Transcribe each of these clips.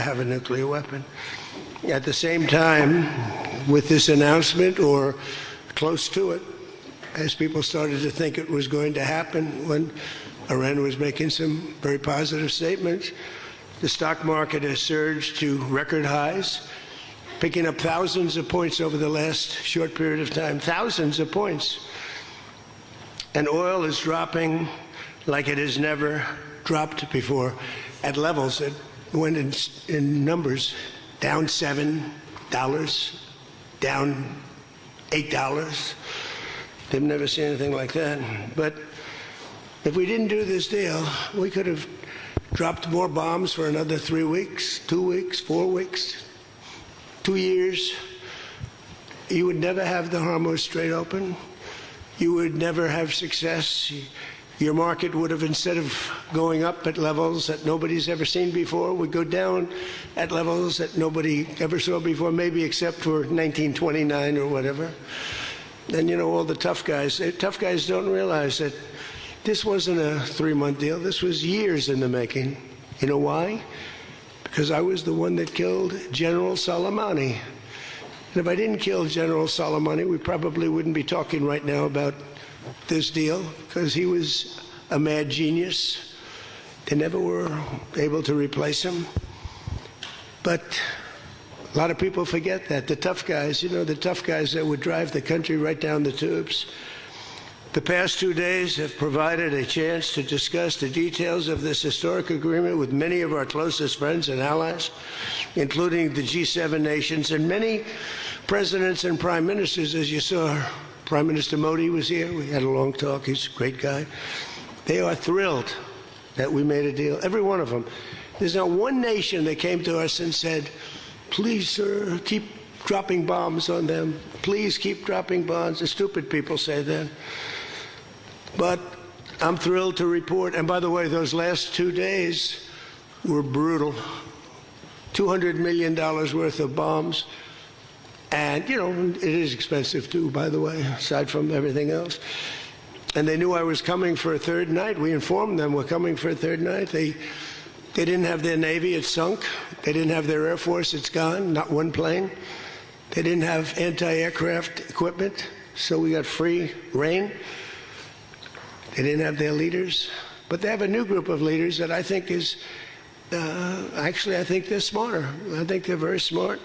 have a nuclear weapon. At the same time, with this announcement, or close to it, as people started to think it was going to happen when Iran was making some very positive statements, the stock market has surged to record highs, picking up thousands of points over the last short period of time, thousands of points. And oil is dropping like it has never dropped before, at levels that went in numbers, down $7, down $8. They've never seen anything like that. But if we didn't do this deal, we could have dropped more bombs for another 3 weeks, 2 weeks, 4 weeks, 2 years. You would never have the Hormuz Strait open. You would never have success. Your market would have, instead of going up at levels that nobody's ever seen before, would go down at levels that nobody ever saw before, maybe except for 1929 or whatever. And you know, all the tough guys don't realize that this wasn't a 3-month deal. This was years in the making. You know why? Because I was the one that killed General Soleimani. And if I didn't kill General Soleimani, we probably wouldn't be talking right now about this deal, because he was a mad genius. They never were able to replace him. But a lot of people forget that. The tough guys, you know, the tough guys that would drive the country right down the tubes. The past 2 days have provided a chance to discuss the details of this historic agreement with many of our closest friends and allies, including the G7 nations and many presidents and prime ministers. As you saw, Prime Minister Modi was here. We had a long talk. He's a great guy. They are thrilled that we made a deal, every one of them. There's not one nation that came to us and said, please, sir, keep dropping bombs on them. Please keep dropping bombs. The stupid people say that. But I'm thrilled to report, and by the way, those last 2 days were brutal. $200 million worth of bombs. And, you know, it is expensive too, by the way, aside from everything else. And they knew I was coming for a third night. We informed them we're coming for a third night. They didn't have their Navy, it's sunk. They didn't have their Air Force, it's gone, not one plane. They didn't have anti-aircraft equipment, so we got free reign. They didn't have their leaders. But they have a new group of leaders that I think is, actually, I think they're smarter. I think they're very smart.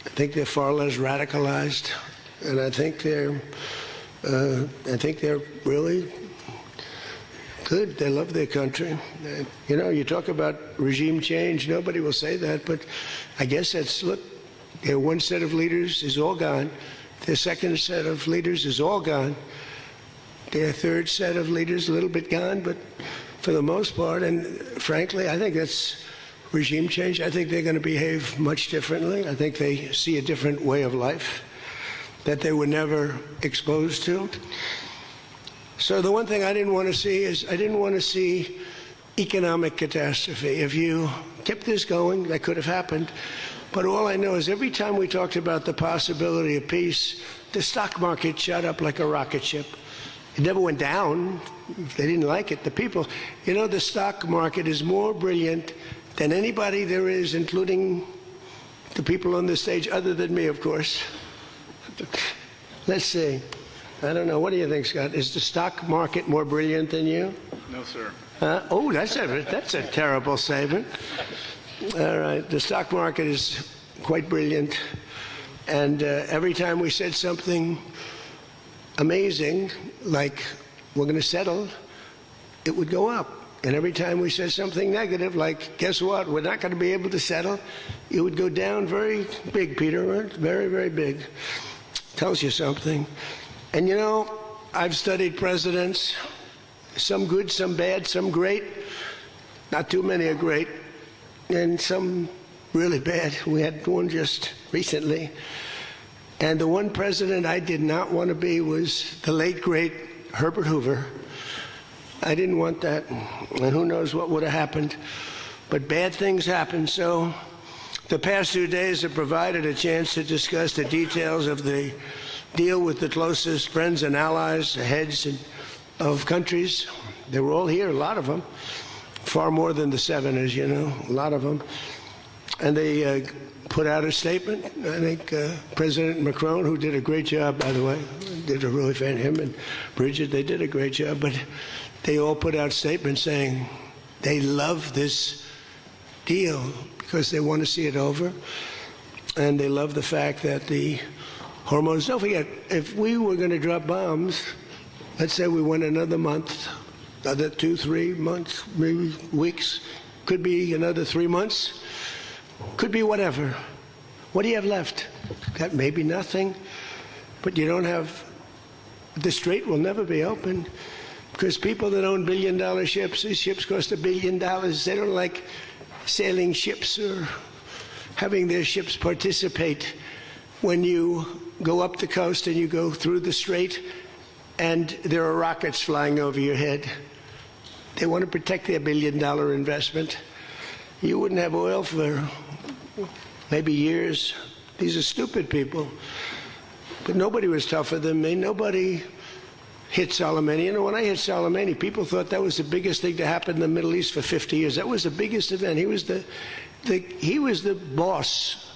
I think they're far less radicalized, and I think they're really good. They love their country. You know, you talk about regime change. Nobody will say that, but I guess that's, look, their one set of leaders is all gone. Their second set of leaders is all gone. Their third set of leaders a little bit gone, but for the most part, and frankly, I think that's regime change. I think they're going to behave much differently. I think they see a different way of life that they were never exposed to. So the one thing I didn't want to see is I didn't want to see economic catastrophe. If you kept this going, that could have happened. But all I know is every time we talked about the possibility of peace, the stock market shot up like a rocket ship. It never went down. They didn't like it. The people, you know, the stock market is more brilliant than anybody there is, including the people on the stage, other than me, of course. Let's see. I don't know. What do you think, Scott? Is the stock market more brilliant than you? No, sir. Oh, that's a terrible statement. All right. The stock market is quite brilliant. And every time we said something amazing, like we're going to settle, it would go up. And every time we said something negative, like, guess what, we're not going to be able to settle, it would go down very big, Peter, right? Very, very big. Tells you something. And you know, I've studied presidents, some good, some bad, some great. Not too many are great. And some really bad. We had one just recently. And the one president I did not want to be was the late, great Herbert Hoover. I didn't want that, and who knows what would have happened. But bad things happen, so the past 2 days have provided a chance to discuss the details of the deal with the closest friends and allies, the heads of countries. They were all here, a lot of them, far more than the 7, as you know, a lot of them. And they put out a statement. I think President Macron, who did a great job, by the way, him and Bridget, they did a great job, but they all put out statements saying they love this deal because they want to see it over, and they love the fact that the hormones, don't forget, if we were going to drop bombs, let's say we went another month, another 2-3 months, maybe weeks, could be another 3 months, could be whatever. What do you have left? That may be nothing, but you don't have, the strait will never be open because people that own billion-dollar ships, these ships cost $1 billion. They don't like sailing ships or having their ships participate when you go up the coast and you go through the strait and there are rockets flying over your head. They want to protect their $1 billion investment. You wouldn't have oil for maybe years. These are stupid people. But nobody was tougher than me. Nobody hit Soleimani. You know, when I hit Soleimani, people thought that was the biggest thing to happen in the Middle East for 50 years. That was the biggest event. He was the boss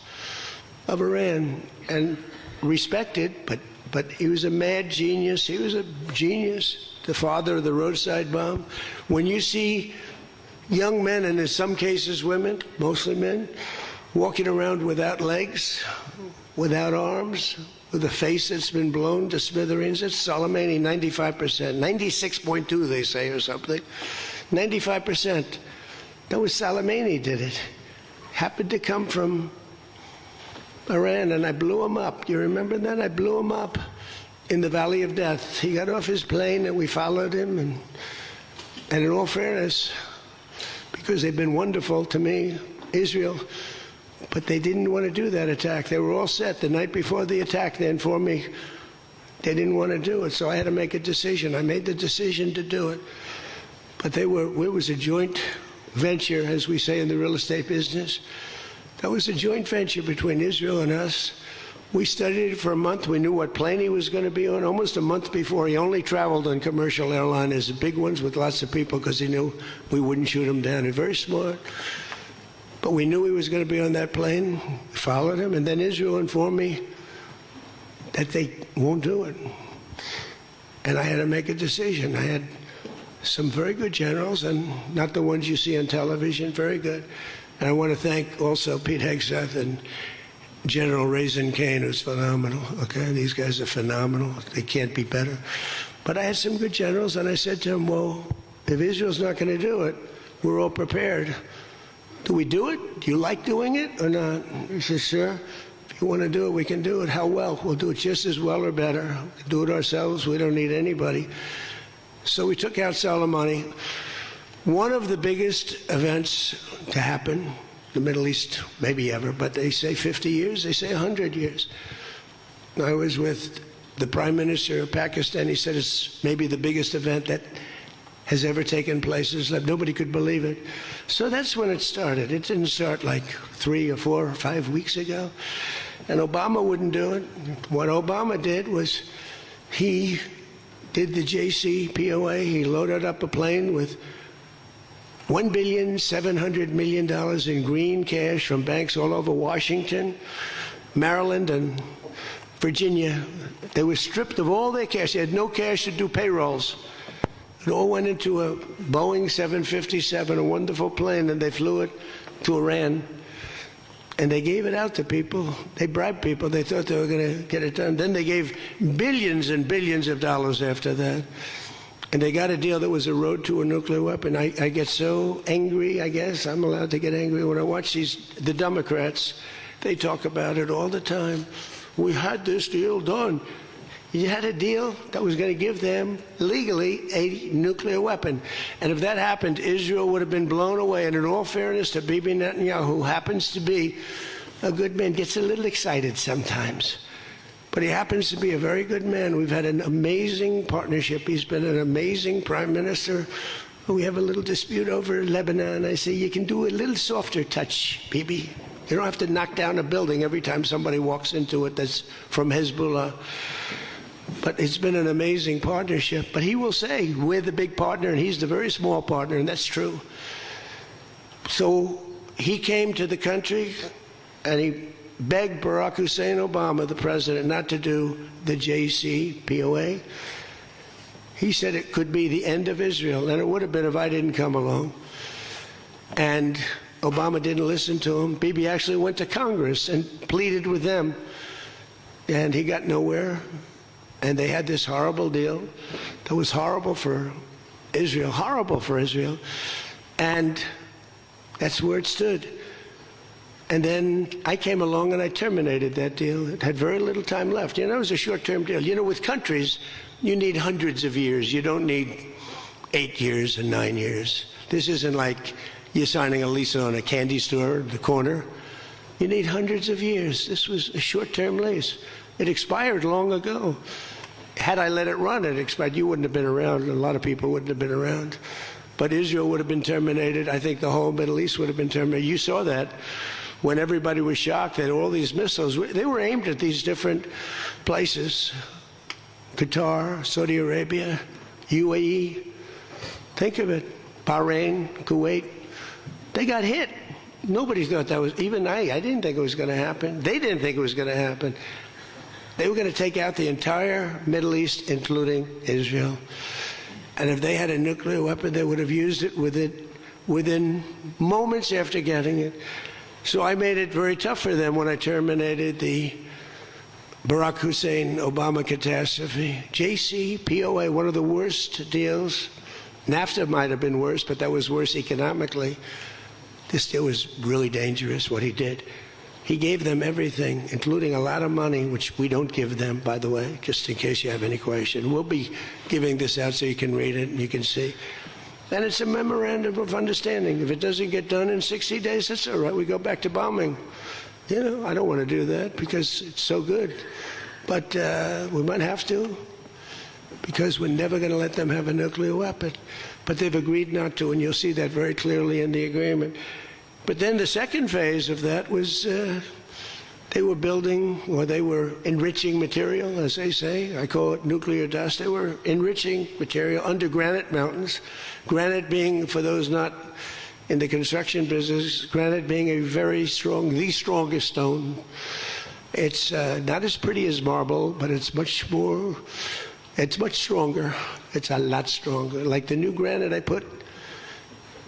of Iran and respected, but he was a mad genius. He was a genius, the father of the roadside bomb. When you see young men, and in some cases women, mostly men, walking around without legs, without arms, with a face that's been blown to smithereens, it's Soleimani, 95%, 96.2 they say or something, 95%. That was Soleimani did it. Happened to come from Iran, and I blew him up. You remember that? I blew him up in the Valley of Death. He got off his plane and we followed him, and in all fairness, because they've been wonderful to me, Israel, but they didn't want to do that attack. They were all set the night before the attack. They informed me they didn't want to do it, so I had to make a decision. I made the decision to do it. But it was a joint venture, as we say in the real estate business. That was a joint venture between Israel and us. We studied it for a month. We knew what plane he was going to be on. Almost a month before, he only traveled on commercial airliners, the big ones with lots of people, because he knew we wouldn't shoot him down. He's very smart. But we knew he was going to be on that plane. We followed him, and then Israel informed me that they won't do it. And I had to make a decision. I had some very good generals, and not the ones you see on television, very good. And I want to thank also Pete Hegseth and General Raisin Kane, who's phenomenal. Okay, these guys are phenomenal. They can't be better. But I had some good generals, and I said to them, well, if Israel's not going to do it, we're all prepared. Do we do it? Do you like doing it or not? He said, sure, if you want to do it, we can do it. How well? We'll do it just as well or better. We'll do it ourselves. We don't need anybody. So we took out Soleimani. One of the biggest events to happen in the Middle East, maybe ever, but they say 50 years, they say 100 years. I was with the Prime Minister of Pakistan. He said it's maybe the biggest event that has ever taken place. Nobody could believe it. So that's when it started. It didn't start like 3 or 4 or 5 weeks ago. And Obama wouldn't do it. What Obama did was he did the JCPOA. He loaded up a plane with $1.7 billion in green cash from banks all over Washington, Maryland, and Virginia. They were stripped of all their cash. They had no cash to do payrolls. It all went into a Boeing 757, a wonderful plane, and they flew it to Iran. And they gave it out to people. They bribed people. They thought they were going to get it done. Then they gave billions and billions of dollars after that. And they got a deal that was a road to a nuclear weapon. I get so angry, I guess. I'm allowed to get angry when I watch the Democrats. They talk about it all the time. We had this deal done. You had a deal that was going to give them, legally, a nuclear weapon. And if that happened, Israel would have been blown away. And in all fairness to Bibi Netanyahu, who happens to be a good man, gets a little excited sometimes. But he happens to be a very good man. We've had an amazing partnership. He's been an amazing prime minister. We have a little dispute over Lebanon. I say, you can do a little softer touch, Bibi. You don't have to knock down a building every time somebody walks into it that's from Hezbollah. But it's been an amazing partnership. But he will say, we're the big partner, and he's the very small partner, and that's true. So he came to the country and he begged Barack Hussein Obama, the president, not to do the JCPOA. He said it could be the end of Israel, and it would have been if I didn't come along. And Obama didn't listen to him. Bibi actually went to Congress and pleaded with them, and he got nowhere. And they had this horrible deal that was horrible for Israel, and that's where it stood. And then I came along and I terminated that deal. It had very little time left. You know, it was a short-term deal. You know, with countries, you need hundreds of years. You don't need 8 years and 9 years. This isn't like you're signing a lease on a candy store at the corner. You need hundreds of years. This was a short-term lease. It expired long ago. Had I let it run, it expired. You wouldn't have been around. A lot of people wouldn't have been around. But Israel would have been terminated. I think the whole Middle East would have been terminated. You saw that when everybody was shocked that all these missiles, they were aimed at these different places. Qatar, Saudi Arabia, UAE. Think of it. Bahrain, Kuwait. They got hit. Nobody thought that was, even I didn't think it was going to happen. They didn't think it was going to happen. They were going to take out the entire Middle East, including Israel. And if they had a nuclear weapon, they would have used it within moments after getting it. So I made it very tough for them when I terminated the Barack Hussein Obama catastrophe. JCPOA, one of the worst deals. NAFTA might have been worse, but that was worse economically. This deal was really dangerous, what he did. He gave them everything, including a lot of money, which we don't give them, by the way, just in case you have any question. We'll be giving this out so you can read it and you can see. And it's a memorandum of understanding. If it doesn't get done in 60 days, that's all right. We go back to bombing. You know, I don't want to do that because it's so good. But we might have to, because we're never going to let them have a nuclear weapon. But they've agreed not to, and you'll see that very clearly in the agreement. But then the second phase of that was they were building, or they were enriching material, as they say. I call it nuclear dust. They were enriching material under granite mountains. Granite being, for those not in the construction business, granite being a very strong, the strongest stone. It's not as pretty as marble, but it's much stronger. It's a lot stronger. Like the new granite I put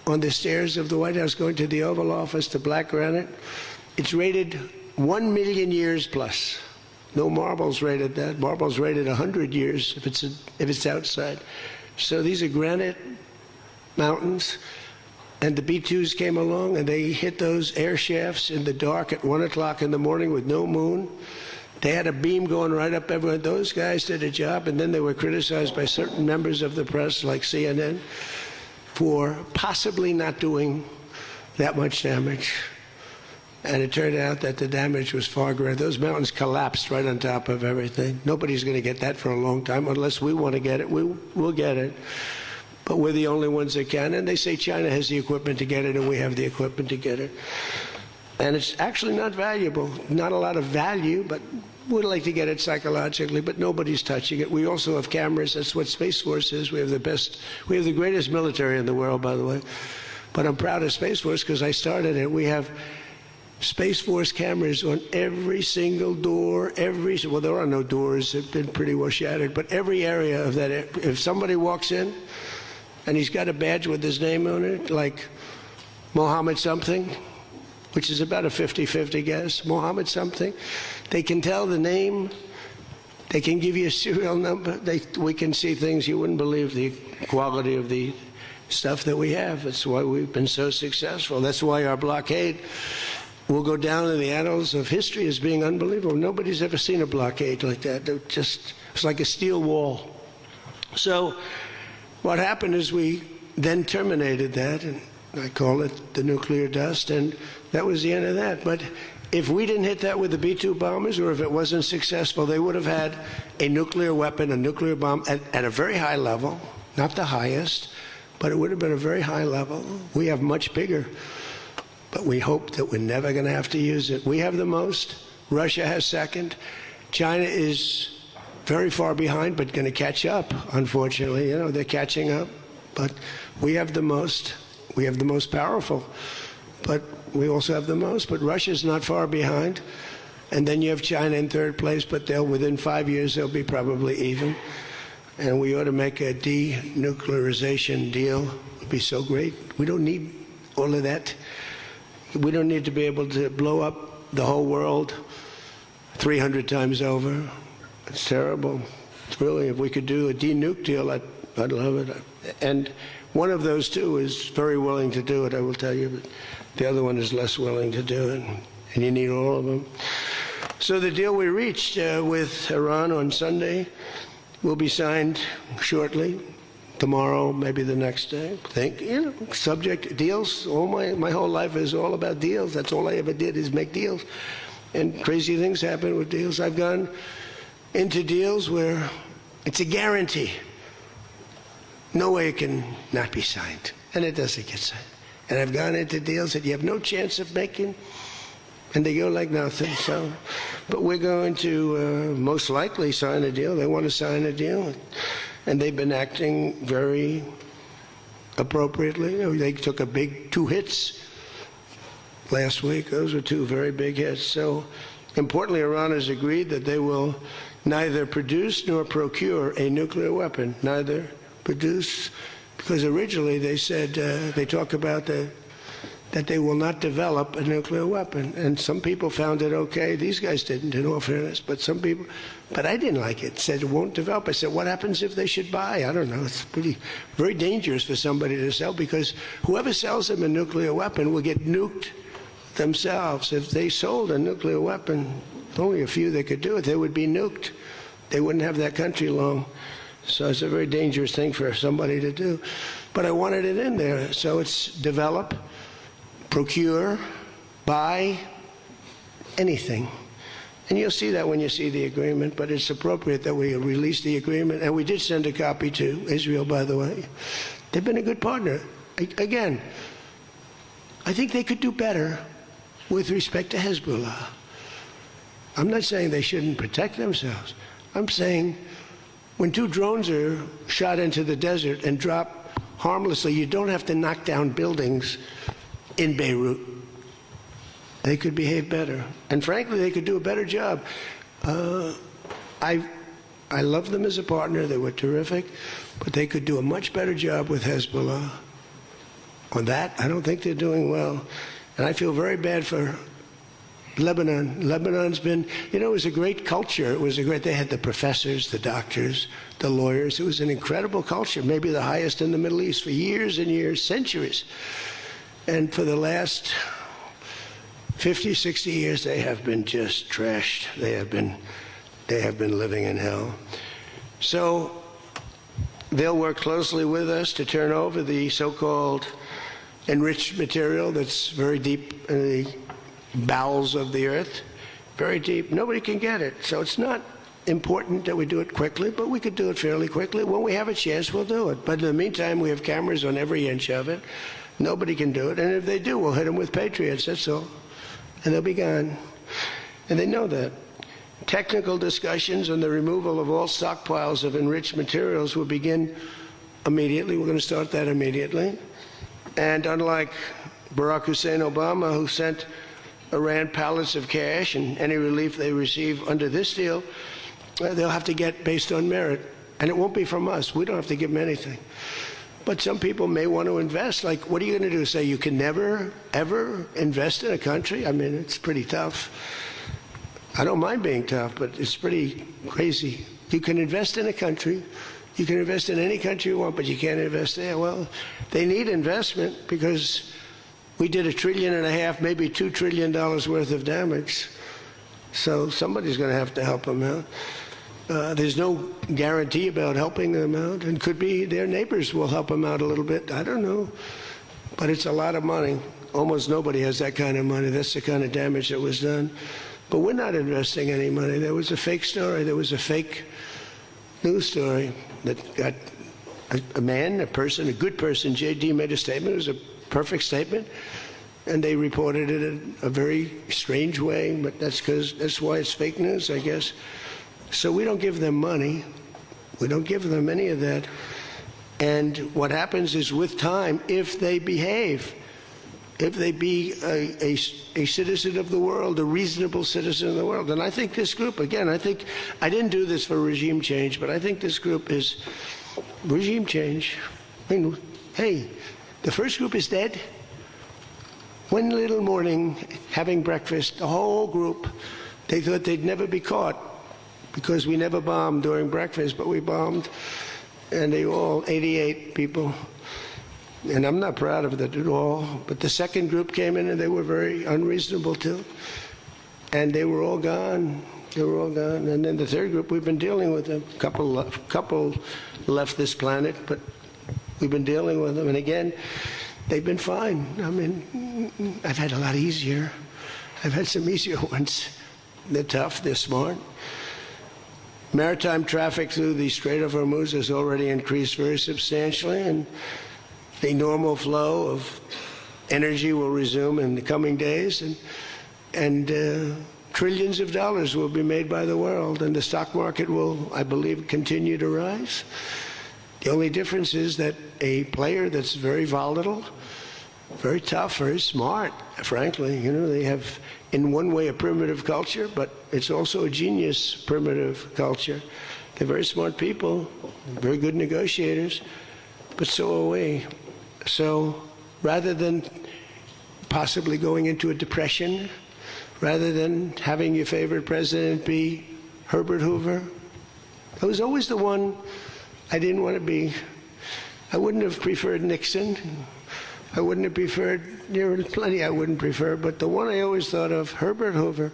on the stairs of the White House going to the Oval Office, the black granite, it's rated 1 million years plus. No marble's rated that. Marble's rated 100 years if it's outside. So these are granite mountains, and the B-2s came along and they hit those air shafts in the dark at 1 o'clock in the morning with no moon. They had a beam going right up everywhere. Those guys did a job, and then they were criticized by certain members of the press, like CNN, for possibly not doing that much damage. And it turned out that the damage was far greater. Those mountains collapsed right on top of everything. Nobody's going to get that for a long time. Unless we want to get it, we'll get it. But we're the only ones that can. And they say China has the equipment to get it, and we have the equipment to get it. And it's actually not valuable. Not a lot of value, but we'd like to get it psychologically, but nobody's touching it. We also have cameras. That's what Space Force is. We have the greatest military in the world, by the way. But I'm proud of Space Force because I started it. We have Space Force cameras on every single door, well, there are no doors. They've been pretty well shattered, but every area of that. If somebody walks in and he's got a badge with his name on it, like Mohammed something, which is about a 50-50 guess, Mohammed something, they can tell the name, they can give you a serial number, we can see things you wouldn't believe, the quality of the stuff that we have. That's why we've been so successful. That's why our blockade will go down in the annals of history as being unbelievable. Nobody's ever seen a blockade like that. It's like a steel wall. So what happened is we then terminated that, and I call it the nuclear dust, and that was the end of that. But if we didn't hit that with the B-2 bombers, or if it wasn't successful, they would have had a nuclear weapon, a nuclear bomb at a very high level, not the highest, but it would have been a very high level. We have much bigger, but we hope that we're never going to have to use it. We have the most. Russia has second. China is very far behind, but going to catch up, unfortunately. You know, they're catching up. But we have the most. We have the most powerful. but we also have the most. But Russia's not far behind. And then you have China in third place, but within 5 years, they'll be probably even. And we ought to make a denuclearization deal. It would be so great. We don't need all of that. We don't need to be able to blow up the whole world 300 times over. It's terrible. It's really, if we could do a denuke deal, I'd love it. And one of those two is very willing to do it, I will tell you. But the other one is less willing to do it. And you need all of them. So the deal we reached with Iran on Sunday will be signed shortly, tomorrow, maybe the next day. Subject deals. My whole life is all about deals. That's all I ever did is make deals. And crazy things happen with deals. I've gone into deals where it's a guarantee. No way it can not be signed. And it doesn't get signed. And I've gone into deals that you have no chance of making, and they go like nothing. So, but we're going to most likely sign a deal. They want to sign a deal, and they've been acting very appropriately. They took a big 2 hits last week. Those were 2 very big hits. So, importantly, Iran has agreed that they will neither produce nor procure a nuclear weapon. Neither produce, because originally they said they talk about that they will not develop a nuclear weapon. And some people found it okay. These guys didn't, in all fairness, but some people, but I didn't like it. Said it won't develop. I said, what happens if they should buy? I don't know. It's very dangerous for somebody to sell, because whoever sells them a nuclear weapon will get nuked themselves. If they sold a nuclear weapon, only a few that could do it, they would be nuked. They wouldn't have that country long. So it's a very dangerous thing for somebody to do. But I wanted it in there. So it's develop, procure, buy, anything. And you'll see that when you see the agreement, but it's appropriate that we release the agreement. And we did send a copy to Israel, by the way. They've been a good partner. Again, I think they could do better with respect to Hezbollah. I'm not saying they shouldn't protect themselves. I'm saying when 2 drones are shot into the desert and drop harmlessly, you don't have to knock down buildings in Beirut. They could behave better. And frankly, they could do a better job. I love them as a partner. They were terrific. But they could do a much better job with Hezbollah. On that, I don't think they're doing well. And I feel very bad for Lebanon. Lebanon's been, it was a great culture. They had the professors, the doctors, the lawyers. It was an incredible culture, maybe the highest in the Middle East for years and years, centuries. And for the last 50, 60 years, they have been just trashed. They have been living in hell. So they'll work closely with us to turn over the so-called enriched material that's very deep in the bowels of the earth, very deep. Nobody can get it. So it's not important that we do it quickly, but we could do it fairly quickly. When we have a chance, we'll do it. But in the meantime, we have cameras on every inch of it. Nobody can do it. And if they do, we'll hit them with Patriots, that's all. And they'll be gone. And they know that. Technical discussions on the removal of all stockpiles of enriched materials will begin immediately. We're going to start that immediately. And unlike Barack Hussein Obama, who sent Iran pallets of cash, and any relief they receive under this deal, they'll have to get based on merit. And it won't be from us. We don't have to give them anything. But some people may want to invest. Like, what are you going to do? Say you can never, ever invest in a country? I mean, it's pretty tough. I don't mind being tough, but it's pretty crazy. You can invest in a country. You can invest in any country you want, but you can't invest there. Well, they need investment because we did $1.5 trillion, maybe $2 trillion worth of damage. So somebody's going to have to help them out. There's no guarantee about helping them out, and could be their neighbors will help them out a little bit. I don't know. But it's a lot of money. Almost nobody has that kind of money. That's the kind of damage that was done. But we're not investing any money. There was a fake story. There was a fake news story that got a person, a good person. J.D. made a statement. It was a perfect statement. And they reported it in a very strange way. But that's why it's fake news, I guess. So we don't give them money. We don't give them any of that. And what happens is with time, if they behave, if they be a citizen of the world, a reasonable citizen of the world. And I think this group, again, I didn't do this for regime change, but I think this group is regime change. I mean, hey, the first group is dead. One little morning, having breakfast, the whole group, they thought they'd never be caught because we never bombed during breakfast, but we bombed. And they all, 88 people. And I'm not proud of that at all. But the second group came in and they were very unreasonable too. And they were all gone. They were all gone. And then the third group, we've been dealing with them. Couple left this planet, but we've been dealing with them. And again, they've been fine. I mean, I've had a lot easier. I've had some easier ones. They're tough, they're smart. Maritime traffic through the Strait of Hormuz has already increased very substantially, and the normal flow of energy will resume in the coming days, and trillions of dollars will be made by the world, and the stock market will, I believe, continue to rise. The only difference is that a player that's very volatile, very tough, very smart, frankly, they have, in one way, a primitive culture, but it's also a genius primitive culture. They're very smart people, very good negotiators, but so are we. So rather than possibly going into a depression, rather than having your favorite president be Herbert Hoover, I was always the one I didn't want to be. I wouldn't have preferred Nixon. I wouldn't have preferred, there are plenty I wouldn't prefer, but the one I always thought of, Herbert Hoover,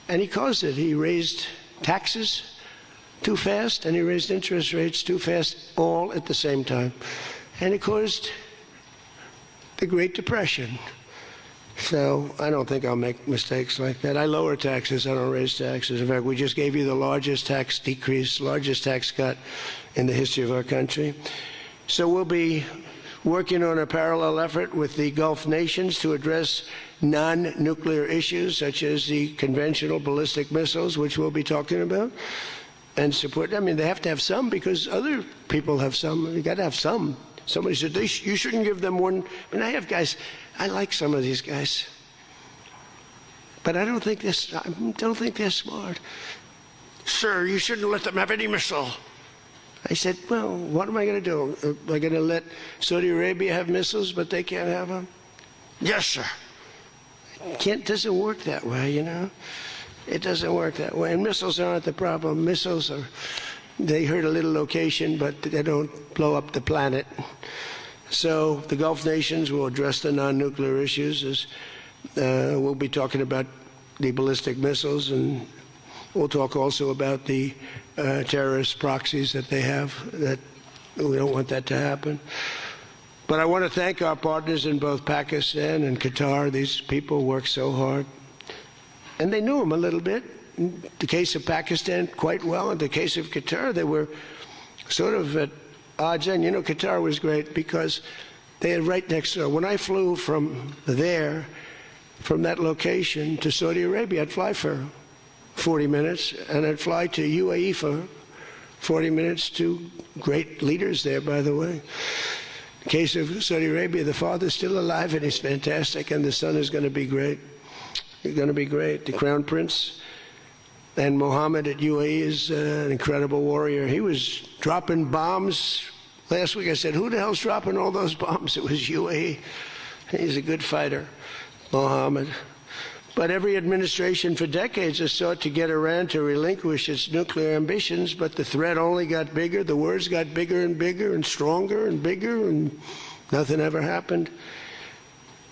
and he caused it. He raised taxes too fast, and he raised interest rates too fast, all at the same time. And it caused the Great Depression. So I don't think I'll make mistakes like that. I lower taxes, I don't raise taxes. In fact, we just gave you the largest tax decrease, largest tax cut in the history of our country. So we'll be working on a parallel effort with the Gulf nations to address non-nuclear issues such as the conventional ballistic missiles, which we'll be talking about, and support. I mean, they have to have some because other people have some. You got to have some. Somebody said, you shouldn't give them one. I mean, I have guys, I like some of these guys, but I don't think they're smart. Sir, you shouldn't let them have any missile. I said, well, what am I going to do? Am I going to let Saudi Arabia have missiles, but they can't have them? Yes, sir. It doesn't work that way, It doesn't work that way. And missiles aren't the problem. Missiles they hurt a little location, but they don't blow up the planet. So the Gulf nations will address the non-nuclear issues. We'll be talking about the ballistic missiles, and we'll talk also about the terrorist proxies that they have. That we don't want that to happen. But I want to thank our partners in both Pakistan and Qatar. These people work so hard. And they knew him a little bit. In the case of Pakistan, quite well. In the case of Qatar, they were sort of at odds. And, Qatar was great because they had right next door. When I flew from that location to Saudi Arabia, I'd fly for 40 minutes, and I'd fly to UAE for 40 minutes, to great leaders there, by the way. In the case of Saudi Arabia, the father's still alive, and he's fantastic, and the son is going to be great. He's going to be great. The Crown Prince and Mohammed at UAE is an incredible warrior. He was dropping bombs. Last week I said, who the hell's dropping all those bombs? It was UAE. He's a good fighter, Mohammed. But every administration for decades has sought to get Iran to relinquish its nuclear ambitions, but the threat only got bigger. The words got bigger and bigger and stronger and bigger, and nothing ever happened.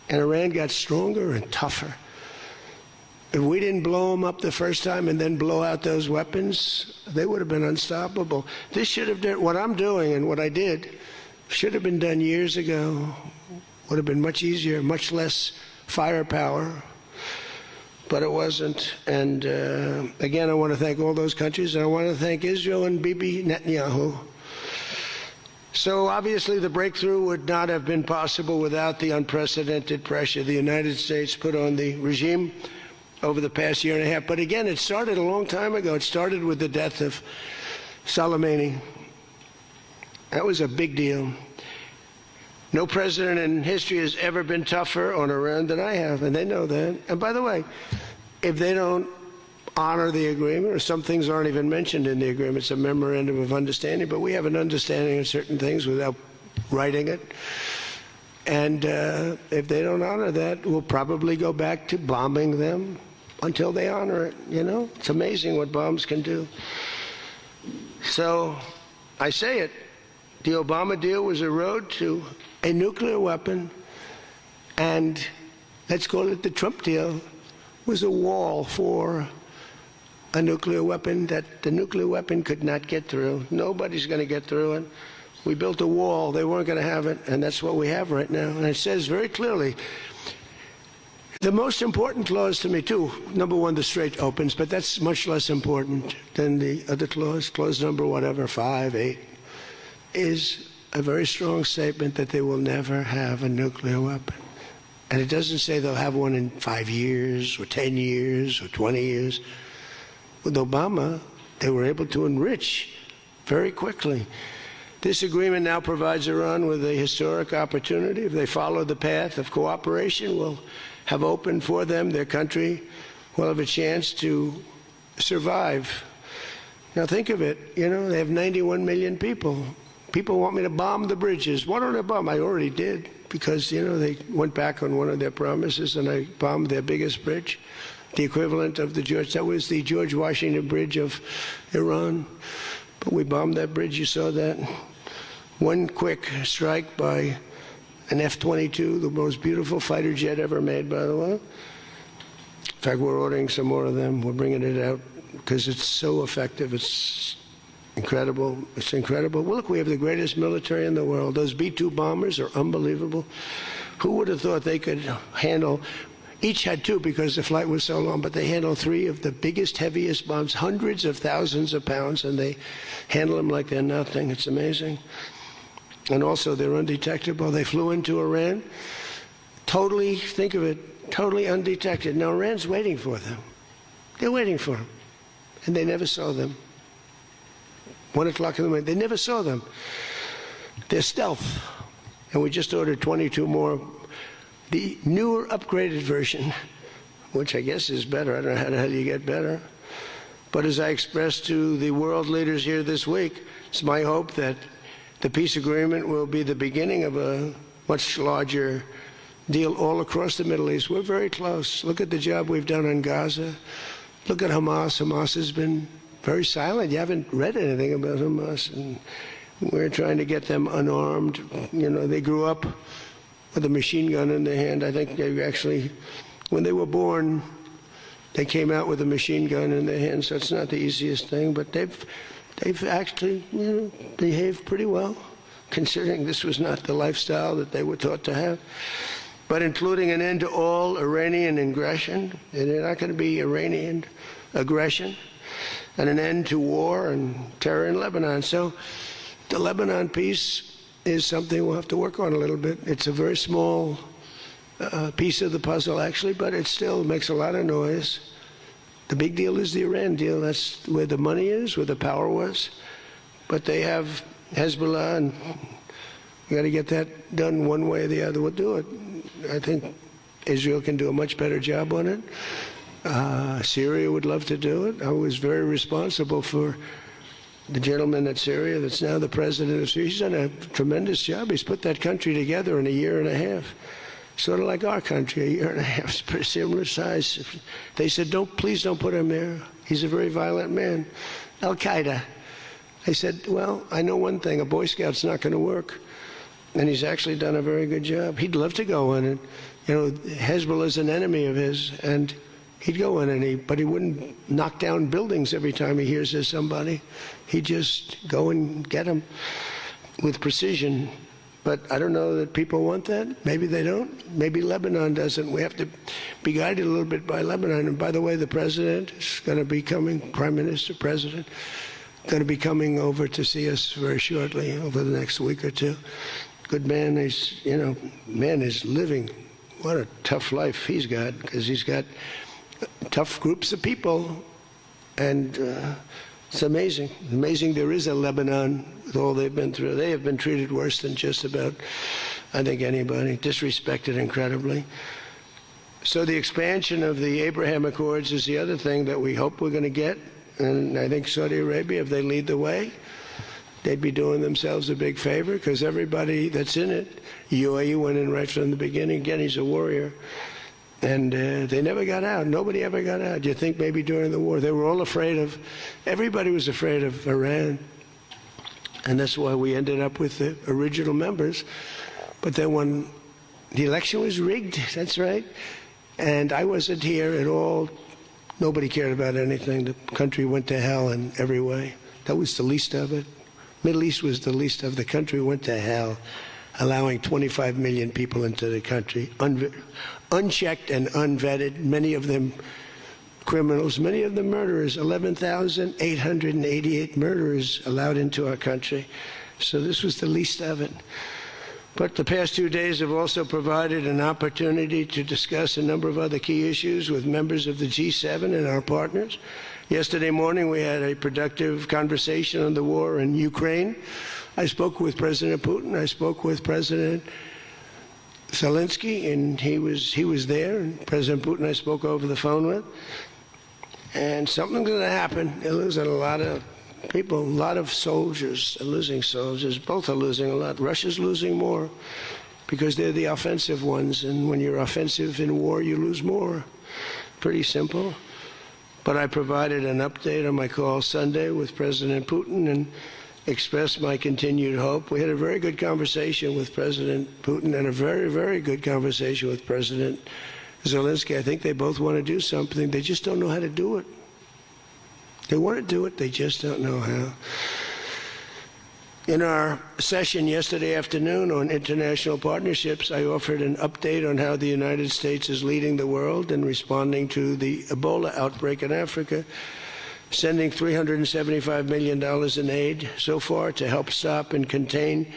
And Iran got stronger and tougher. If we didn't blow them up the first time and then blow out those weapons, they would have been unstoppable. This should have done, what I'm doing and what I did, should have been done years ago. Would have been much easier, much less firepower. But it wasn't. And again, I want to thank all those countries, and I want to thank Israel and Bibi Netanyahu. So obviously the breakthrough would not have been possible without the unprecedented pressure the United States put on the regime over the past year and a half. But again, it started a long time ago. It started with the death of Soleimani. That was a big deal. No president in history has ever been tougher on Iran than I have, and they know that. And by the way, if they don't honor the agreement, or some things aren't even mentioned in the agreement, it's a memorandum of understanding, but we have an understanding of certain things without writing it. And if they don't honor that, we'll probably go back to bombing them until they honor it. You know, it's amazing what bombs can do. So I say it, the Obama deal was a road to a nuclear weapon, and let's call it the Trump deal was a wall for a nuclear weapon that the nuclear weapon could not get through. Nobody's going to get through it. We built a wall. They weren't going to have it, and that's what we have right now. And it says very clearly, the most important clause to me, too, number one, the Strait opens, but that's much less important than the other clause. Clause number whatever, 5, 8, is a very strong statement that they will never have a nuclear weapon. And it doesn't say they'll have one in 5 years or 10 years or 20 years. With Obama, they were able to enrich very quickly. This agreement now provides Iran with a historic opportunity. If they follow the path of cooperation, will have opened for them, their country will have a chance to survive. Now think of it, you know, they have 91 million people. People want me to bomb the bridges. Why don't I bomb? I already did, because, you know, they went back on one of their promises and I bombed their biggest bridge. The equivalent of that was the George Washington Bridge of Iran. But we bombed that bridge, you saw that. One quick strike by an F-22, the most beautiful fighter jet ever made, by the way. In fact, we're ordering some more of them. We're bringing it out because it's so effective. It's incredible. It's incredible. Well, look, we have the greatest military in the world. Those B-2 bombers are unbelievable. Who would have thought they could handle? Each had two because the flight was so long, but they handle 3 of the biggest, heaviest bombs, hundreds of thousands of pounds, and they handle them like they're nothing. It's amazing. And also, they're undetectable. They flew into Iran, totally, think of it, totally undetected. Now, Iran's waiting for them. They're waiting for them. And they never saw them. 1 o'clock in the morning, they never saw them. They're stealth. And we just ordered 22 more. The newer, upgraded version, which I guess is better. I don't know how the hell you get better. But as I expressed to the world leaders here this week, it's my hope that the peace agreement will be the beginning of a much larger deal all across the Middle East. We're very close. Look at the job we've done on Gaza. Look at Hamas. Hamas has been very silent. You haven't read anything about Hamas. And we're trying to get them unarmed. You know, they grew up with a machine gun in their hand. I think they actually, when they were born, they came out with a machine gun in their hand, so it's not the easiest thing, but they've actually, you know, behaved pretty well, considering this was not the lifestyle that they were taught to have. But including an end to all Iranian aggression, and they're not going to be Iranian aggression, and an end to war and terror in Lebanon. So the Lebanon peace is something we'll have to work on a little bit. It's a very small piece of the puzzle, actually, but it still makes a lot of noise. The big deal is the Iran deal. That's where the money is, where the power was. But they have Hezbollah, and we got to get that done one way or the other. We'll do it. I think Israel can do a much better job on it. Syria would love to do it. I was very responsible for the gentleman at Syria that's now the president of Syria. He's done a tremendous job. He's put that country together in a year and a half. Sort of like our country, a year and a half. It's pretty similar size. They said, please don't put him there. He's a very violent man. Al-Qaeda. I said, well, I know one thing, a Boy Scout's not going to work. And he's actually done a very good job. He'd love to go in, and, you know, Hezbollah is an enemy of his, and he'd go in, but he wouldn't knock down buildings every time he hears there's somebody. He'd just go and get them with precision. But I don't know that people want that. Maybe they don't. Maybe Lebanon doesn't. We have to be guided a little bit by Lebanon. And by the way, the president is going to be coming, Prime Minister, President, going to be coming over to see us very shortly, over the next week or two. Good man. He's, you know, man is living. What a tough life he's got, because he's got tough groups of people, and it's amazing. Amazing there is a Lebanon with all they've been through. They have been treated worse than just about I think anybody, disrespected incredibly. So the expansion of the Abraham Accords is the other thing that we hope we're going to get. And I think Saudi Arabia, if they lead the way, they'd be doing themselves a big favor, because everybody that's in it, UAE went in right from the beginning. Again, he's a warrior. And they never got out. Nobody ever got out. You think maybe during the war, they were all afraid of, everybody was afraid of Iran. And that's why we ended up with the original members. But then when the election was rigged, that's right, and I wasn't here at all, nobody cared about anything. The country went to hell in every way. That was the least of it. Middle East was the least of it. The country went to hell, allowing 25 million people into the country, unchecked and unvetted, many of them criminals, many of them murderers, 11,888 murderers allowed into our country. So this was the least of it. But the past 2 days have also provided an opportunity to discuss a number of other key issues with members of the G7 and our partners. Yesterday morning, we had a productive conversation on the war in Ukraine. I spoke with President Putin. I spoke with President Zelensky, and he was there. And President Putin I spoke over the phone with. And something's going to happen. They're losing a lot of people, a lot of soldiers are losing soldiers. Both are losing a lot. Russia's losing more because they're the offensive ones. And when you're offensive in war, you lose more. Pretty simple. But I provided an update on my call Sunday with President Putin and expressed my continued hope. We had a very good conversation with President Putin and a very, very good conversation with President Zelensky. I think they both want to do something. They just don't know how to do it. They want to do it, they just don't know how. In our session yesterday afternoon on international partnerships, I offered an update on how the United States is leading the world in responding to the Ebola outbreak in Africa, sending $375 million in aid so far to help stop and contain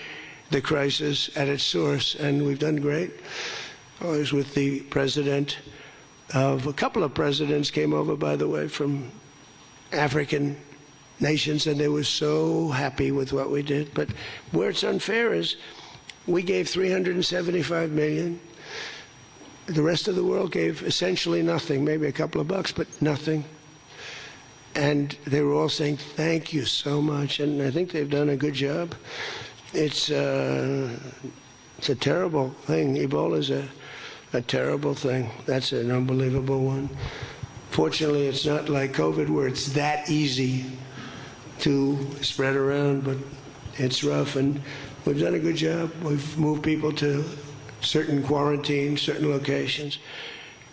the crisis at its source, and we've done great. I was with the president of, a couple of presidents came over, by the way, from African nations, and they were so happy with what we did. But where it's unfair is we gave $375 million. The rest of the world gave essentially nothing, maybe a couple of bucks, but nothing. And they were all saying, thank you so much. And I think they've done a good job. It's a terrible thing. Ebola is a terrible thing. That's an unbelievable one. Fortunately, it's not like COVID where it's that easy to spread around, but it's rough, and we've done a good job. We've moved people to certain quarantines, certain locations.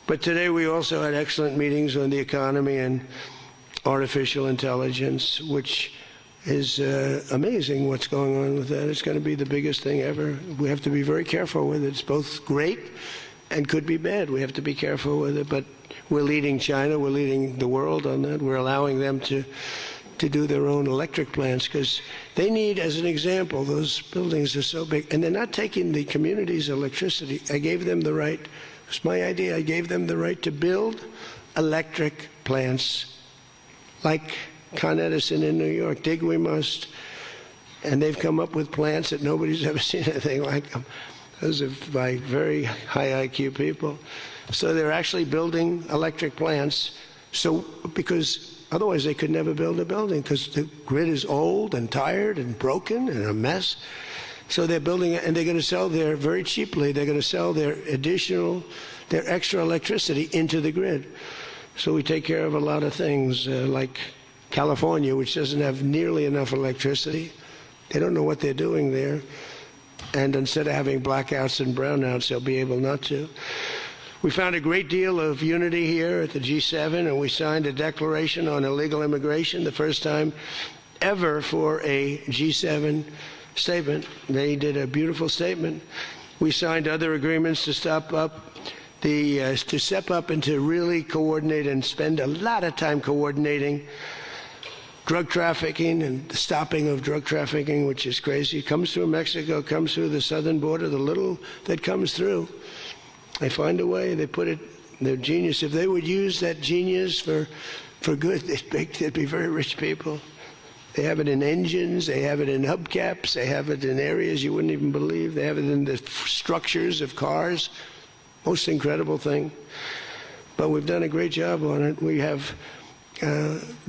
But today we also had excellent meetings on the economy and artificial intelligence, which is amazing what's going on with that. It's going to be the biggest thing ever. We have to be very careful with it. It's both great and could be bad. We have to be careful with it, but we're leading China, we're leading the world on that. We're allowing them to do their own electric plants because they need, as an example, those buildings are so big, and they're not taking the community's electricity. I gave them the right, it was my idea, I gave them the right to build electric plants like Con Edison in New York. Dig we must. And they've come up with plants that nobody's ever seen anything like them. Those are by very high IQ people. So they're actually building electric plants. So, because otherwise they could never build a building because the grid is old and tired and broken and a mess. So they're building it, and they're going to sell their, very cheaply, they're going to sell their extra electricity into the grid. So we take care of a lot of things, like California, which doesn't have nearly enough electricity. They don't know what they're doing there. And instead of having blackouts and brownouts, they'll be able not to. We found a great deal of unity here at the G7, and we signed a declaration on illegal immigration, the first time ever for a G7 statement. They did a beautiful statement. We signed other agreements to step up and to really coordinate and spend a lot of time coordinating drug trafficking and the stopping of drug trafficking, which is crazy. It comes through Mexico, comes through the southern border, the little that comes through. They find a way, they put it, they're genius. If they would use that genius for good, they'd be very rich people. They have it in engines. They have it in hubcaps. They have it in areas you wouldn't even believe. They have it in the structures of cars. Most incredible thing. But we've done a great job on it. We have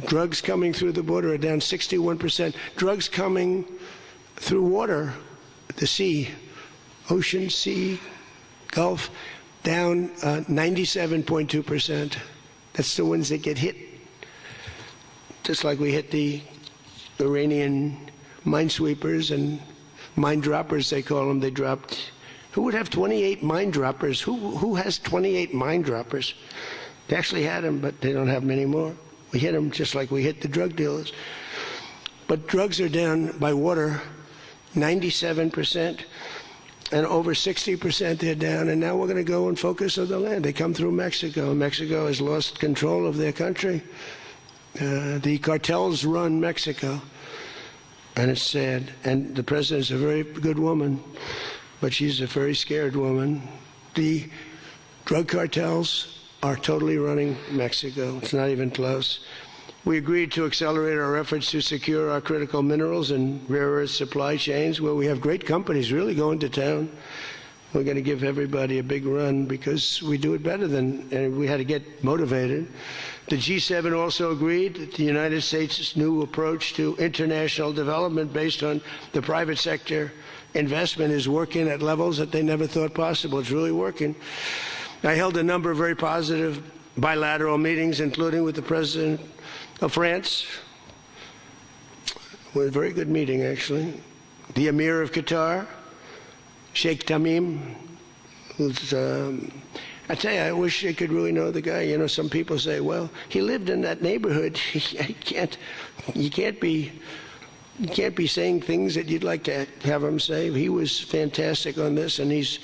drugs coming through the border are down 61%. Drugs coming through water, the sea, ocean, sea, Gulf, down 97.2%. That's the ones that get hit. Just like we hit the Iranian minesweepers and mine droppers, they call them. They dropped. Who would have 28 mine droppers? Who has 28 mine droppers? They actually had them, but they don't have them anymore. We hit them just like we hit the drug dealers. But drugs are down by water 97%, and over 60% they're down. And now we're going to go and focus on the land. They come through Mexico. Mexico has lost control of their country. The cartels run Mexico, and it's sad. And the president's a very good woman, but she's a very scared woman. The drug cartels are totally running Mexico. It's not even close. We agreed to accelerate our efforts to secure our critical minerals and rare earth supply chains, where we have great companies really going to town. We're going to give everybody a big run because we do it better than, and we had to get motivated. The G7 also agreed that the United States' new approach to international development based on the private sector investment is working at levels that they never thought possible. It's really working. I held a number of very positive bilateral meetings, including with the President of France. It was a very good meeting, actually. The Emir of Qatar, Sheikh Tamim, who's, I tell you, I wish I could really know the guy. You know, some people say, well, he lived in that neighborhood. You can't be saying things that you'd like to have him say. He was fantastic on this, and he's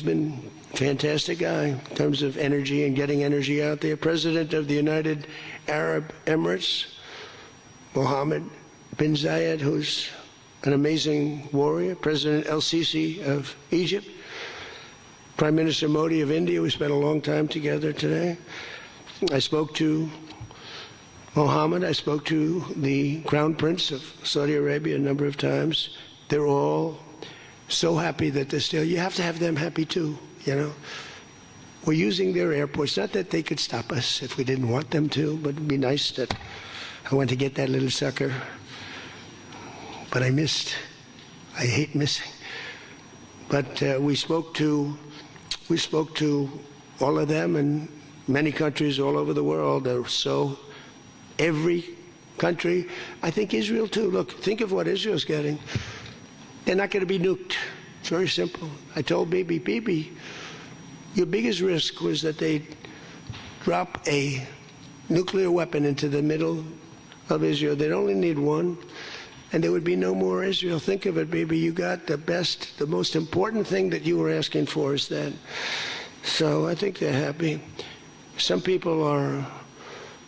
been a fantastic guy in terms of energy and getting energy out there. President of the United Arab Emirates, Mohammed bin Zayed, who's an amazing warrior. President El-Sisi of Egypt. Prime Minister Modi of India. We spent a long time together today. I spoke to Mohammed. I spoke to the Crown Prince of Saudi Arabia a number of times. They're all so happy that they're still. You have to have them happy too, you know. We're using their airports. Not that they could stop us if we didn't want them to, but it'd be nice that I went to get that little sucker. But I missed. I hate missing. But we spoke to all of them and many countries all over the world. So every country, I think Israel too. Look, think of what Israel's getting. They're not going to be nuked. It's very simple. I told Bibi, your biggest risk was that they'd drop a nuclear weapon into the middle of Israel. They'd only need one, and there would be no more Israel. Think of it, Bibi. You got the best, the most important thing that you were asking for is that. So I think they're happy. Some people are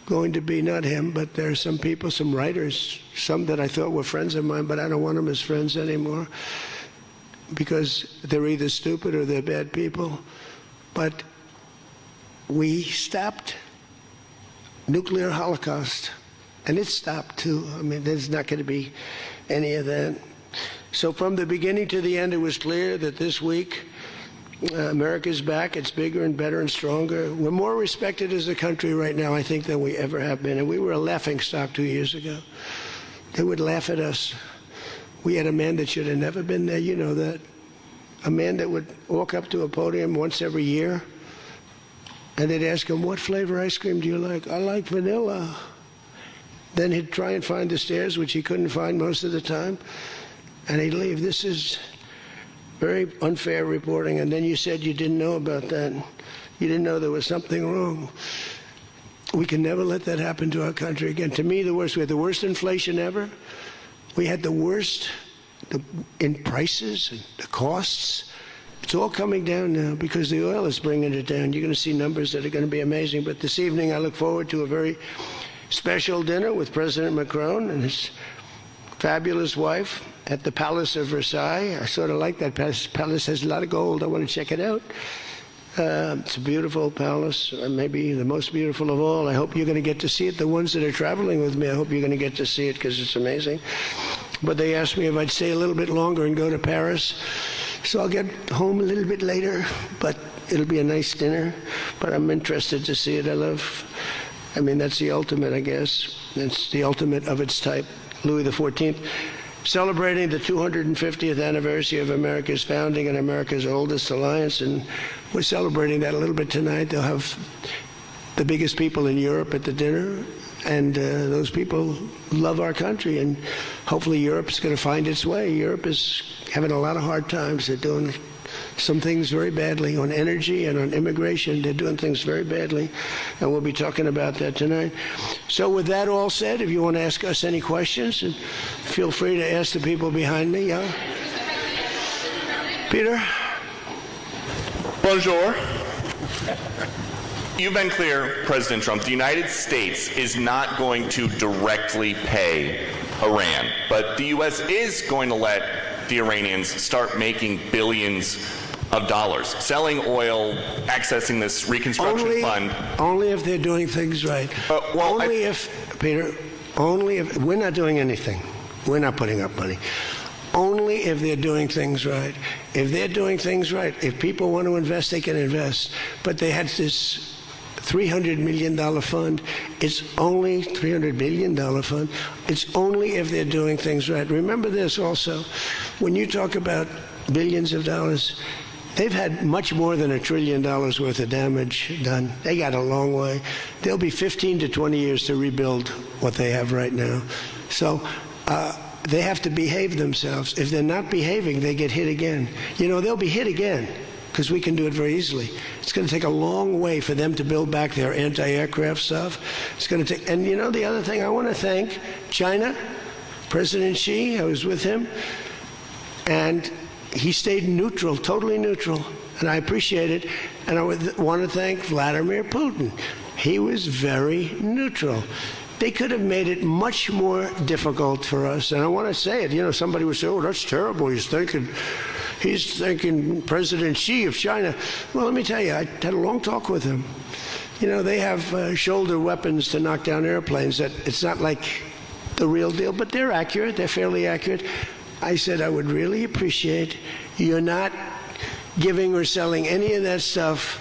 going to be, not him, but there are some people, some writers, some that I thought were friends of mine, but I don't want them as friends anymore because they're either stupid or they're bad people. But we stopped nuclear holocaust, and it stopped too. I mean, there's not going to be any of that. So from the beginning to the end, it was clear that this week America's back. It's bigger and better and stronger. We're more respected as a country right now, I think, than we ever have been. And we were a laughingstock 2 years ago. They would laugh at us. We had a man that should have never been there. You know that. A man that would walk up to a podium once every year, and they'd ask him, what flavor ice cream do you like? I like vanilla. Then he'd try and find the stairs, which he couldn't find most of the time, and he'd leave. This is very unfair reporting. And then you said you didn't know about that. You didn't know there was something wrong. We can never let that happen to our country again. To me, the worst. We had the worst inflation ever. We had the worst in prices and the costs. It's all coming down now because the oil is bringing it down. You're going to see numbers that are going to be amazing. But this evening, I look forward to a very special dinner with President Macron and his fabulous wife at the Palace of Versailles. I sort of like that palace. Palace has a lot of gold. I want to check it out. It's a beautiful palace, maybe the most beautiful of all. I hope you're going to get to see it. The ones that are traveling with me, I hope you're going to get to see it because it's amazing. But they asked me if I'd stay a little bit longer and go to Paris. So I'll get home a little bit later, but it'll be a nice dinner. But I'm interested to see it. That's the ultimate, I guess. It's the ultimate of its type. Louis XIV, celebrating the 250th anniversary of America's founding and America's oldest alliance. And we're celebrating that a little bit tonight. They'll have the biggest people in Europe at the dinner. And those people love our country, and hopefully Europe's going to find its way. Europe is having a lot of hard times. They're doing some things very badly on energy and on immigration. They're doing things very badly, and we'll be talking about that tonight. So with that all said, if you want to ask us any questions, feel free to ask the people behind me. Yeah? Peter? Bonjour. You've been clear, President Trump, the United States is not going to directly pay Iran, but the U.S. is going to let the Iranians start making billions of dollars, selling oil, accessing this reconstruction fund. Only if they're doing things right. Peter, we're not doing anything. We're not putting up money. Only if they're doing things right. If they're doing things right, if people want to invest, they can invest. But they had this $300 million fund. It's only $300 billion fund. It's only if they're doing things right. Remember this also. When you talk about billions of dollars, they've had much more than $1 trillion worth of damage done. They got a long way. There'll be 15 to 20 years to rebuild what they have right now. So they have to behave themselves. If they're not behaving, they get hit again. They'll be hit again, because we can do it very easily. It's going to take a long way for them to build back their anti-aircraft stuff. It's going to take, and the other thing, I want to thank China, President Xi. I was with him, and he stayed neutral, totally neutral, and I appreciate it. And I want to thank Vladimir Putin. He was very neutral. They could have made it much more difficult for us, and I want to say it. Somebody would say, "Oh, that's terrible. He's thinking President Xi of China." Well, let me tell you, I had a long talk with him. They have shoulder weapons to knock down airplanes. That it's not like the real deal, but they're accurate. They're fairly accurate. I said, I would really appreciate you're not giving or selling any of that stuff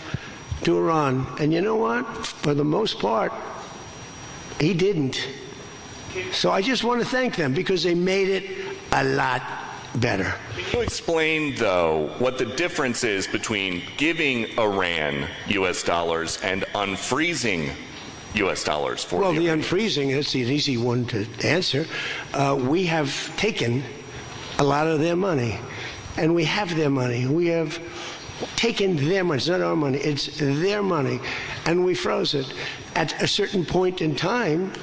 to Iran. And you know what? For the most part, he didn't. So I just want to thank them because they made it a lot better. Can you explain, though, what the difference is between giving Iran U.S. dollars and unfreezing U.S. dollars for Well, the unfreezing is an easy one to answer. We have taken a lot of their money, and we have their money. We have taken their money. It's not our money. It's their money, and we froze it. At a certain point in time,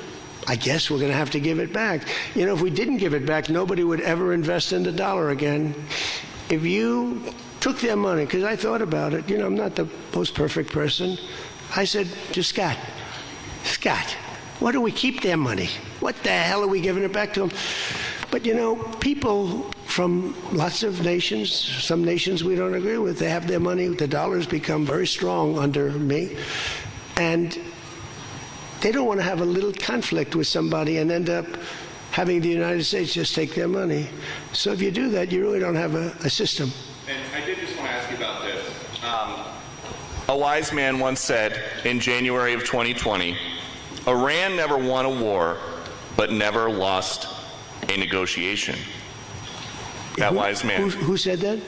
I guess we're going to have to give it back. If we didn't give it back, nobody would ever invest in the dollar again. If you took their money, because I thought about it, I'm not the most perfect person. I said to Scott, why do we keep their money? What the hell are we giving it back to them? But people from lots of nations, some nations we don't agree with, they have their money. The dollar's become very strong under me. And they don't want to have a little conflict with somebody and end up having the United States just take their money. So if you do that, you really don't have a system. And I did just want to ask you about this. A wise man once said in January of 2020, Iran never won a war, but never lost a negotiation. That wise man. Who said that?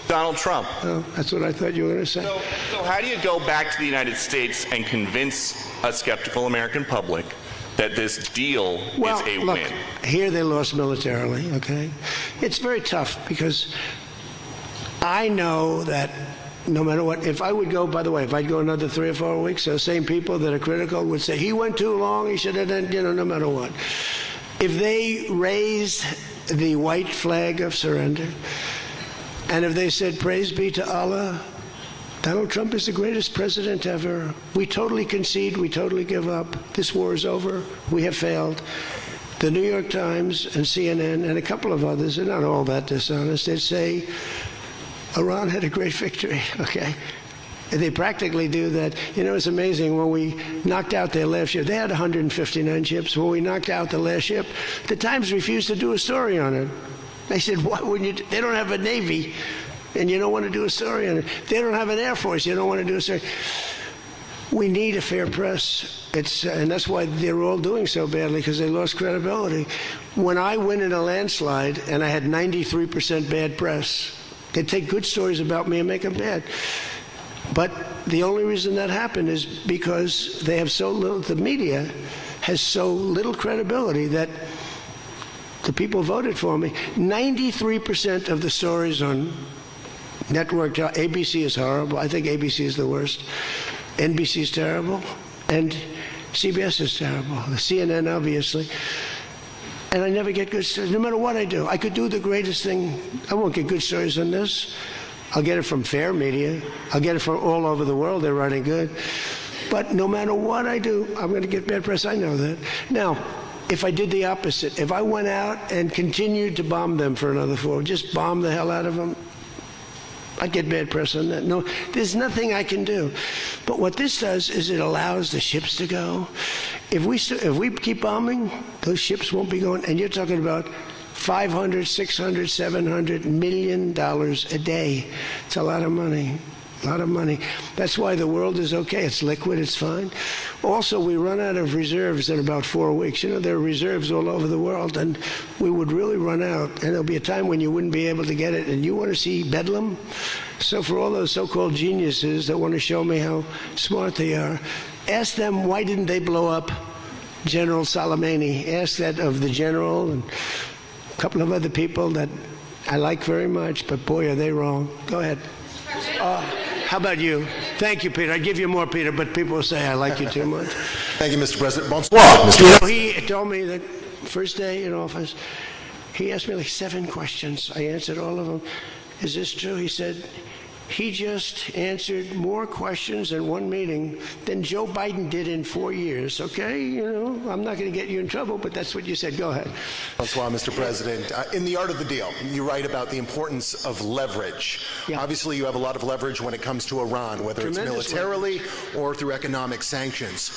Donald Trump. Oh, that's what I thought you were going to say. So how do you go back to the United States and convince a skeptical American public that this deal is a win? Here they lost militarily, okay? It's very tough because I know that no matter what, if I would go, by the way, if I'd go another 3 or 4 weeks, those same people that are critical would say, he went too long, he should have done, no matter what. If they raised the white flag of surrender, and if they said, praise be to Allah, Donald Trump is the greatest president ever. We totally concede. We totally give up. This war is over. We have failed. The New York Times and CNN and a couple of others, they're not all that dishonest. They'd say, Iran had a great victory, okay? They practically do that. You know, it's amazing. When we knocked out their last ship, they had 159 ships. When we knocked out the last ship, the Times refused to do a story on it. They said, why wouldn't you? They don't have a Navy, and you don't want to do a story on it. They don't have an Air Force. You don't want to do a story. We need a fair press. And that's why they're all doing so badly, because they lost credibility. When I win in a landslide and I had 93% bad press, they take good stories about me and make them bad. But the only reason that happened is because they have so little, the media has so little credibility that the people voted for me. 93% of the stories on network, ABC is horrible. I think ABC is the worst. NBC is terrible. And CBS is terrible. CNN, obviously. And I never get good stories, no matter what I do. I could do the greatest thing. I won't get good stories on this. I'll get it from fair media. I'll get it from all over the world. They're running good. But no matter what I do, I'm going to get bad press. I know that. Now, if I did the opposite, if I went out and continued to bomb them for another 4, just bomb the hell out of them, I'd get bad press on that. No, there's nothing I can do. But what this does is it allows the ships to go. If we keep bombing, those ships won't be going. And you're talking about $500, $600, $700 million a day. It's a lot of money. A lot of money. That's why the world is okay. It's liquid. It's fine. Also, we run out of reserves in about 4 weeks. You know, there are reserves all over the world, and we would really run out. And there'll be a time when you wouldn't be able to get it. And you want to see bedlam? So for all those so-called geniuses that want to show me how smart they are, ask them why didn't they blow up General Soleimani? Ask that of the general and a couple of other people that I like very much, but boy, are they wrong. Go ahead. How about you? Thank you, Peter. I give you more, Peter, but people will say I like you too much. Thank you, Mr. President. Bonsoir, Mr. You know, he told me that first day in office, he asked me like 7 questions. I answered all of them. Is this true? He said, he just answered more questions in one meeting than Joe Biden did in 4 years. Okay, you know, I'm not going to get you in trouble, but that's what you said. Go ahead. Bonsoir, Mr. President. In The Art of the Deal, you write about the importance of leverage. Yeah. Obviously, you have a lot of leverage when it comes to Iran, whether it's militarily or through economic sanctions.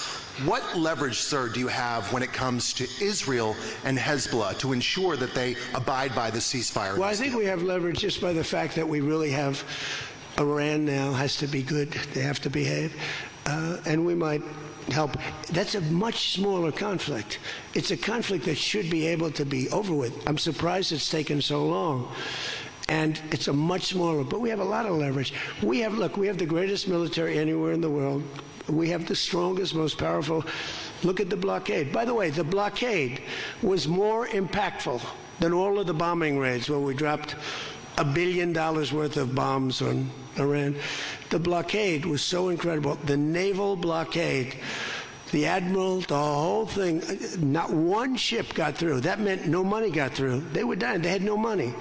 What leverage, sir, do you have when it comes to Israel and Hezbollah to ensure that they abide by the ceasefire? Well, I think we have leverage just by the fact that we really have Iran now has to be good. They have to behave. And we might help. That's a much smaller conflict. It's a conflict that should be able to be over with. I'm surprised it's taken so long. And it's a much smaller, but we have a lot of leverage. We have the greatest military anywhere in the world. We have the strongest, most powerful. Look at the blockade. By the way, the blockade was more impactful than all of the bombing raids where we dropped $1 billion worth of bombs on Iran. The blockade was so incredible. The naval blockade, the admiral, the whole thing, not one ship got through. That meant no money got through. They were dying. They had no money.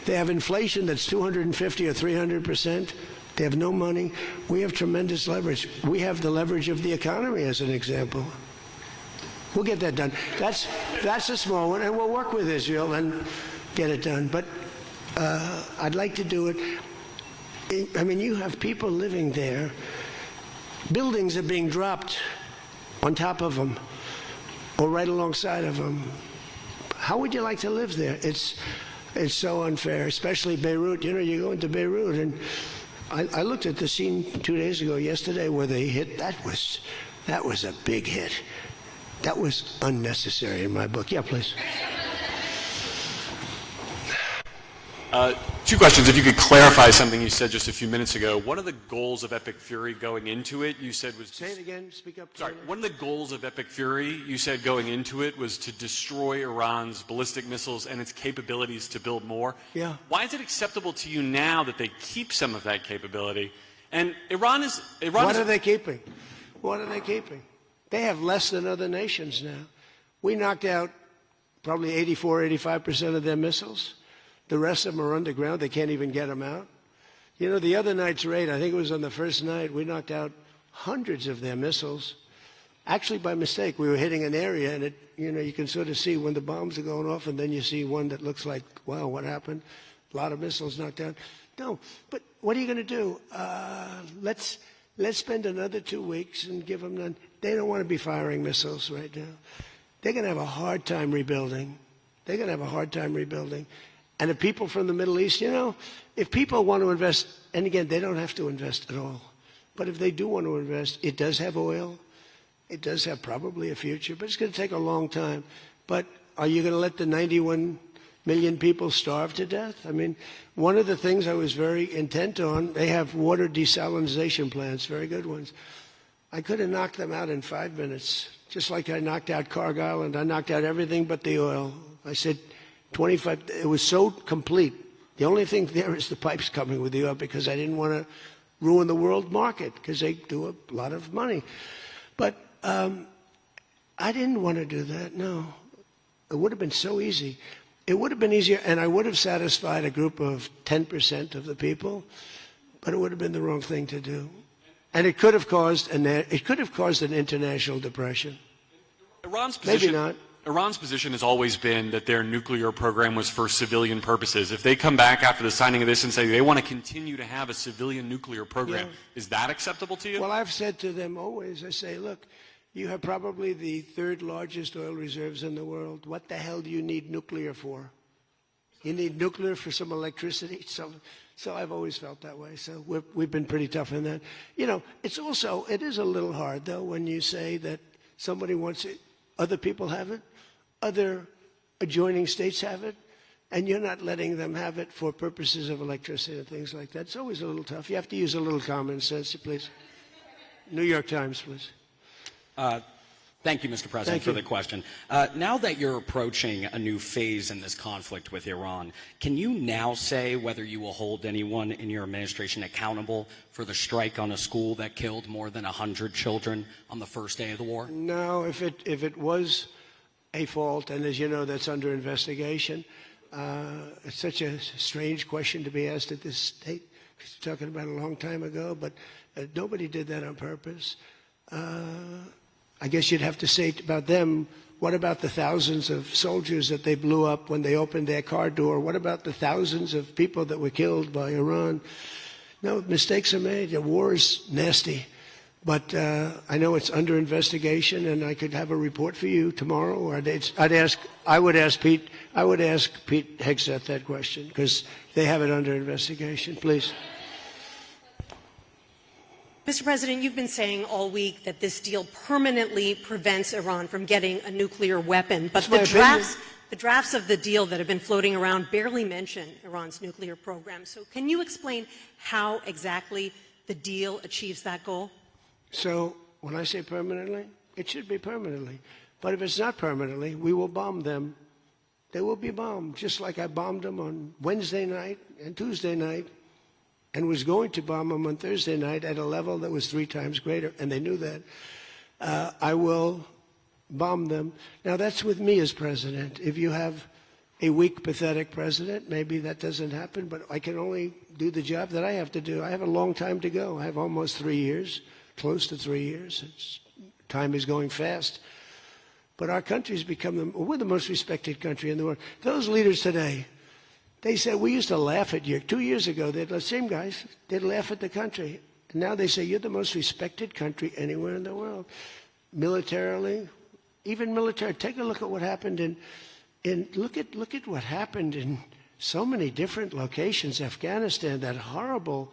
They have inflation that's 250 or 300%. They have no money. We have tremendous leverage. We have the leverage of the economy as an example. We'll get that done. That's a small one, and we'll work with Israel and get it done. But I'd like to do it. I mean, you have people living there. Buildings are being dropped on top of them or right alongside of them. How would you like to live there? It's so unfair, especially Beirut. You know, you go into Beirut, and I looked at the scene 2 days ago, yesterday, where they hit. That was a big hit. That was unnecessary in my book. Yeah, please. 2 questions. If you could clarify something you said just a few minutes ago. One of the goals of Epic Fury going into it, you said was... Say it again. Speak up. Sorry. One of the goals of Epic Fury, you said going into it, was to destroy Iran's ballistic missiles and its capabilities to build more. Yeah. Why is it acceptable to you now that they keep some of that capability? And Iran is... What are they keeping? What are they keeping? They have less than other nations now. We knocked out probably 84, 85% of their missiles. The rest of them are underground. They can't even get them out. You know, the other night's raid, I think it was on the first night, we knocked out hundreds of their missiles. Actually, by mistake, we were hitting an area, and you can sort of see when the bombs are going off, and then you see one that looks like, wow, what happened? A lot of missiles knocked down. No, but what are you going to do? Let's Let's spend another 2 weeks and give them none. They don't want to be firing missiles right now. They're going to have a hard time rebuilding. They're going to have a hard time rebuilding. And the people from the Middle East, you know, if people want to invest, and again, they don't have to invest at all. But if they do want to invest, it does have oil. It does have probably a future, but it's going to take a long time. But are you going to let the 91 million people starve to death? I mean, one of the things I was very intent on, they have water desalination plants, very good ones. I could have knocked them out in 5 minutes, just like I knocked out Cargill and I knocked out everything but the oil. I said 25, it was so complete. The only thing there is the pipes coming with the oil because I didn't want to ruin the world market because they do a lot of money. But I didn't want to do that, no. It would have been so easy. It would have been easier, and I would have satisfied a group of 10% of the people, but it would have been the wrong thing to do. And it could have caused an international depression. Iran's position, Maybe not. Iran's position has always been that their nuclear program was for civilian purposes. If they come back after the signing of this and say they want to continue to have a civilian nuclear program, is that acceptable to you? Well, I've said to them always, I say, look, you have probably the third largest oil reserves in the world. What the hell do you need nuclear for? You need nuclear for some electricity? So I've always felt that way. So we've been pretty tough in that. You know, it is a little hard, though, when you say that somebody wants it, other people have it, other adjoining states have it, and you're not letting them have it for purposes of electricity and things like that. It's always a little tough. You have to use a little common sense, please. New York Times, please. Thank you, Mr. President, for the question. Now that you're approaching a new phase in this conflict with Iran, can you now say whether you will hold anyone in your administration accountable for the strike on a school that killed more than 100 children on the first day of the war? No, if it was a fault, and as you know, that's under investigation. It's such a strange question to be asked at this state. We're talking about a long time ago, but nobody did that on purpose. I guess you'd have to say about them, what about the thousands of soldiers that they blew up when they opened their car door? What about the thousands of people that were killed by Iran? No, mistakes are made. The war is nasty. But I know it's under investigation, and I could have a report for you tomorrow. Or I would ask Pete Hegseth that question, because they have it under investigation. Please. Mr. President, you've been saying all week that this deal permanently prevents Iran from getting a nuclear weapon, but the drafts of the deal that have been floating around barely mention Iran's nuclear program. So can you explain how exactly the deal achieves that goal? So when I say permanently, it should be permanently. But if it's not permanently, we will bomb them. They will be bombed, just like I bombed them on Wednesday night and Tuesday night, and was going to bomb them on Thursday night at a level that was 3 times greater, and they knew that. I will bomb them. Now, that's with me as president. If you have a weak, pathetic president, maybe that doesn't happen, but I can only do the job that I have to do. I have a long time to go. I have almost 3 years, close to 3 years. Time is going fast. But our country's become we're the most respected country in the world. Those leaders today, they said, we used to laugh at you. 2 years ago, the same guys, they'd laugh at the country. And now they say, you're the most respected country anywhere in the world. Militarily, even military. Take a look at what happened look at what happened in so many different locations. Afghanistan, that horrible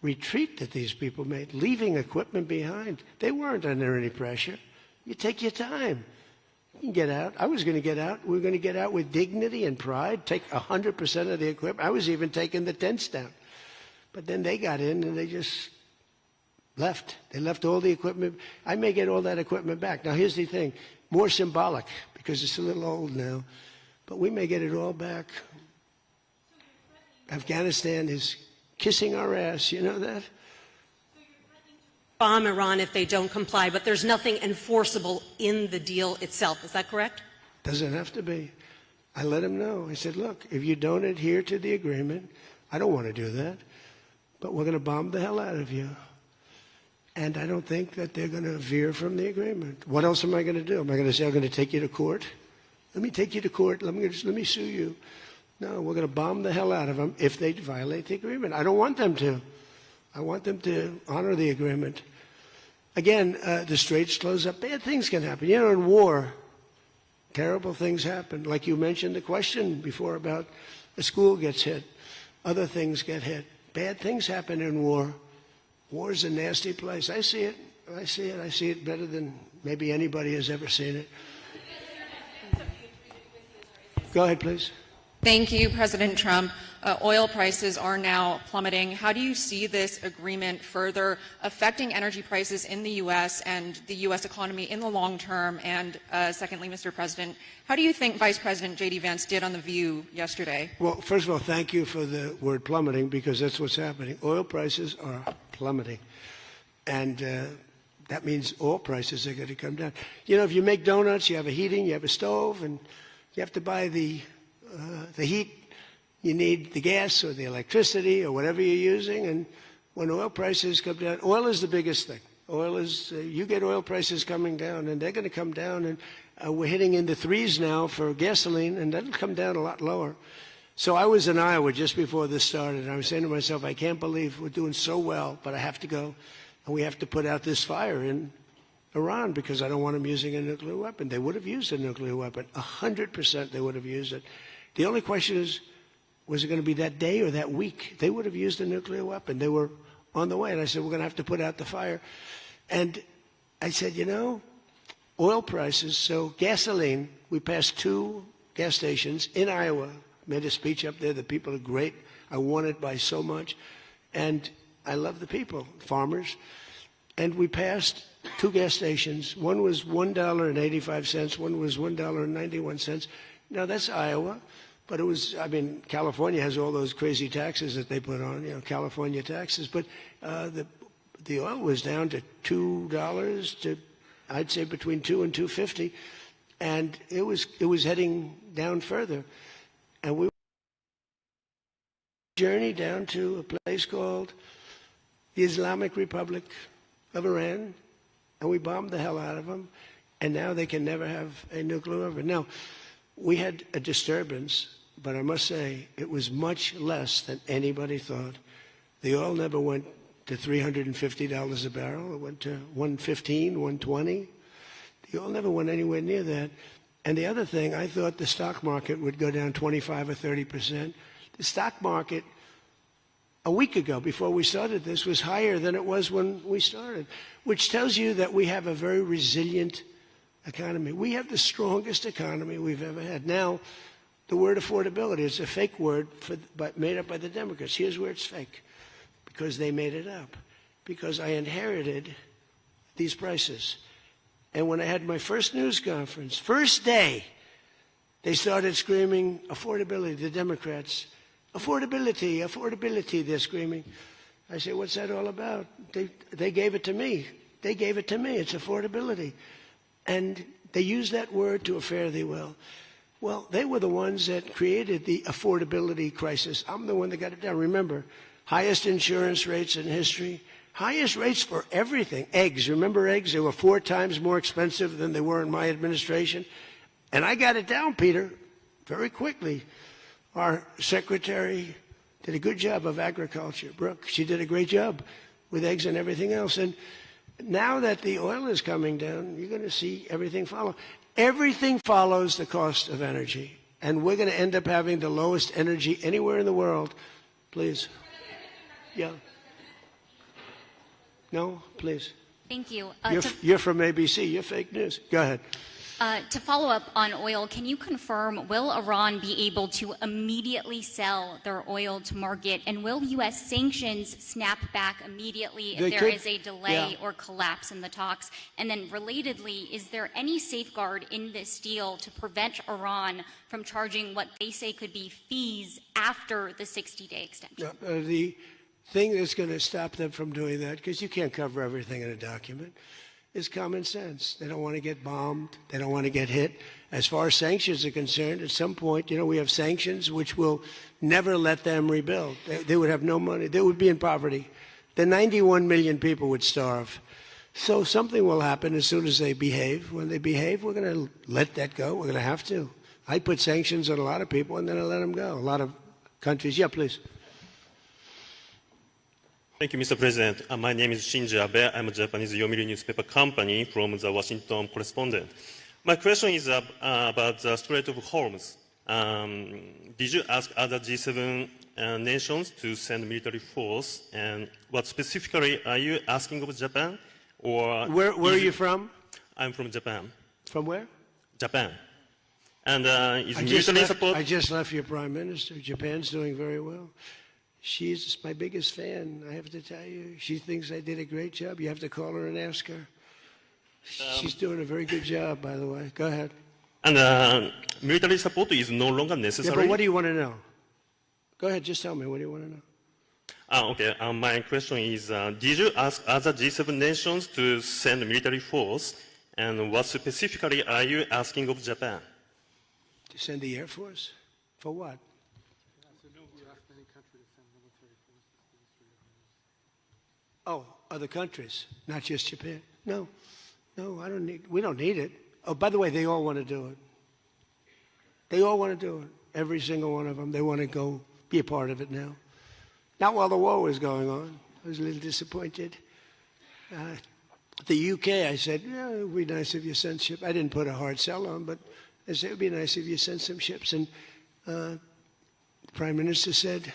retreat that these people made, leaving equipment behind. They weren't under any pressure. You take your time. You can get out. I was going to get out. We were going to get out with dignity and pride, take 100% of the equipment. I was even taking the tents down. But then they got in and they just left. They left all the equipment. I may get all that equipment back. Now, here's the thing. More symbolic, because it's a little old now. But we may get it all back. Afghanistan is kissing our ass. You know that? Bomb Iran if they don't comply, but there's nothing enforceable in the deal itself. Is that correct? Doesn't have to be. I let them know. I said, look, if you don't adhere to the agreement, I don't want to do that, but we're going to bomb the hell out of you. And I don't think that they're going to veer from the agreement. What else am I going to do? Am I going to say, I'm going to take you to court? Let me take you to court. Let me sue you. No, we're going to bomb the hell out of them if they violate the agreement. I don't want them to. I want them to honor the agreement. Again, the straits close up. Bad things can happen. You know, in war, terrible things happen. Like you mentioned the question before about a school gets hit. Other things get hit. Bad things happen in war. War is a nasty place. I see it. I see it. I see it better than maybe anybody has ever seen it. Go ahead, please. Thank you, President Trump. Oil prices are now plummeting. How do you see this agreement further affecting energy prices in the U.S. and the U.S. economy in the long term? And secondly, Mr. President, how do you think Vice President J.D. Vance did on The View yesterday? Well, first of all, thank you for the word plummeting, because that's what's happening. Oil prices are plummeting. And that means oil prices are going to come down. You know, if you make donuts, you have a heating, you have a stove, and you have to buy the heat. You need the gas or the electricity or whatever you're using. And when oil prices come down, oil is the biggest thing. Oil is, you get oil prices coming down, and they're going to come down. And we're hitting into threes now for gasoline, and that'll come down a lot lower. So I was in Iowa just before this started, and I was saying to myself, I can't believe we're doing so well, but I have to go, and we have to put out this fire in Iran because I don't want them using a nuclear weapon. They would have used a nuclear weapon. 100% they would have used it. The only question is, was it going to be that day or that week? They would have used a nuclear weapon. They were on the way. And I said, we're going to have to put out the fire. And I said, you know, oil prices, so gasoline, we passed 2 gas stations in Iowa, made a speech up there. The people are great. I won it by so much. And I love the people, farmers. And we passed 2 gas stations. One was $1.85. One was $1.91. Now, that's Iowa. But it was, I mean, California has all those crazy taxes that they put on, you know, California taxes. But the oil was down to $2 to, I'd say, between $2 and $2.50, and it was heading down further. And we journeyed down to a place called the Islamic Republic of Iran, and we bombed the hell out of them. And now they can never have a nuclear weapon. Now, we had a disturbance, but I must say it was much less than anybody thought. The oil never went to $350 a barrel. It went to $115, $120. The oil never went anywhere near that. And the other thing, I thought the stock market would go down 25 or 30%. The stock market a week ago, before we started this, was higher than it was when we started, which tells you that we have a very resilient economy. We have the strongest economy we've ever had. Now, the word affordability is a fake word made up by the Democrats. Here's where it's fake, because they made it up. Because I inherited these prices. And when I had my first news conference, first day, they started screaming affordability, the Democrats. Affordability, affordability, they're screaming. I said, what's that all about? They gave it to me. They gave it to me. It's affordability. And they used that word to a fare thee well. Well, they were the ones that created the affordability crisis. I'm the one that got it down. Remember, highest insurance rates in history, highest rates for everything. Eggs, remember eggs? They were 4 times more expensive than they were in my administration. And I got it down, Peter, very quickly. Our secretary did a good job of agriculture, Brooke. She did a great job with eggs and everything else. And now that the oil is coming down, you're going to see everything follow. Everything follows the cost of energy. And we're going to end up having the lowest energy anywhere in the world. Please. Yeah. No, please. Thank you. You're from ABC. You're fake news. Go ahead. To follow up on oil, can you confirm, will Iran be able to immediately sell their oil to market? And will U.S. sanctions snap back immediately if there is a delay or collapse in the talks? And then relatedly, is there any safeguard in this deal to prevent Iran from charging what they say could be fees after the 60-day extension? The thing that's going to stop them from doing that, because you can't cover everything in a document, is common sense. They don't want to get bombed. They don't want to get hit. As far as sanctions are concerned, at some point, you know, we have sanctions which will never let them rebuild. They would have no money. They would be in poverty. The 91 million people would starve. So something will happen as soon as they behave. When they behave, we're going to let that go. We're going to have to. I put sanctions on a lot of people, and then I let them go. A lot of countries. Yeah, please. Thank you, Mr. President. My name is Shinji Abe. I'm a Japanese Yomiuri newspaper company from the Washington correspondent. My question is about the Strait of Hormuz. Did you ask other G7 nations to send military force? And what specifically are you asking of Japan? Or where are you from? I'm from Japan. From where? Japan. And is military support? I just left your prime minister. Japan's doing very well. She's my biggest fan, I have to tell you. She thinks I did a great job. You have to call her and ask her. She's doing a very good job, by the way. Go ahead. And military support is no longer necessary? Yeah, but what do you want to know? Go ahead, just tell me. What do you want to know? Okay. My question is, did you ask other G7 nations to send military force? And what specifically are you asking of Japan? To send the Air Force? For what? Oh, other countries, not just Japan. No, I don't need. We don't need it. Oh, by the way, they all want to do it. They all want to do it. Every single one of them. They want to go be a part of it now. Not while the war was going on. I was a little disappointed. The UK, I said, yeah, it would be nice if you sent ships. I didn't put a hard sell on, but I said it would be nice if you sent some ships. And the Prime Minister said,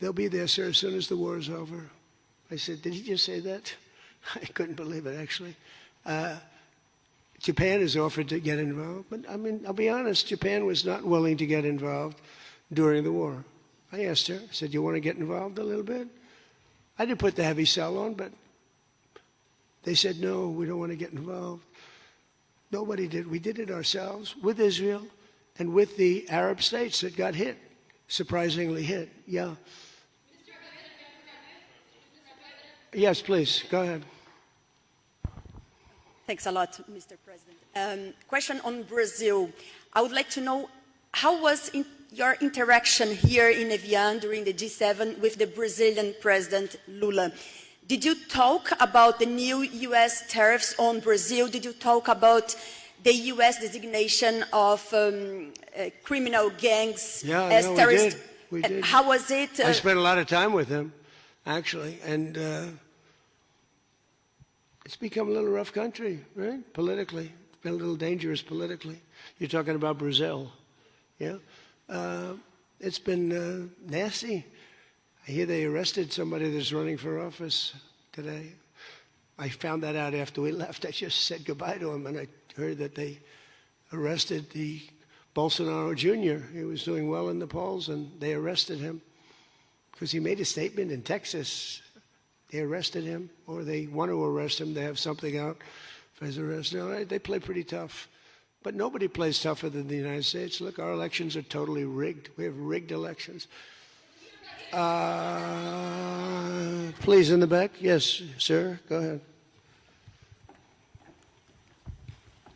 they'll be there, sir, as soon as the war is over. I said, did he just say that? I couldn't believe it, actually. Japan has offered to get involved, but I mean, I'll be honest, Japan was not willing to get involved during the war. I asked her, I said, you want to get involved a little bit? I didn't put the heavy sell on, but they said, no, we don't want to get involved. Nobody did. We did it ourselves with Israel and with the Arab states that got hit, surprisingly hit. Yeah. Yes, please. Go ahead. Thanks a lot, Mr. President. Question on Brazil. I would like to know, how was your interaction here in Evian during the G7 with the Brazilian President Lula? Did you talk about the new U.S. tariffs on Brazil? Did you talk about the U.S. designation of criminal gangs as terrorists? We did. How was it? I spent a lot of time with him, actually, and it's become a little rough country, right? Politically. It's been a little dangerous politically. You're talking about Brazil, yeah? It's been nasty. I hear they arrested somebody that's running for office today. I found that out after we left. I just said goodbye to him, and I heard that they arrested the Bolsonaro Jr. He was doing well in the polls, and they arrested him because he made a statement in Texas. They arrested him, or they want to arrest him. They have something out for his arrest. No, they play pretty tough. But nobody plays tougher than the United States. Look, our elections are totally rigged. We have rigged elections. Please, in the back. Yes, sir. Go ahead.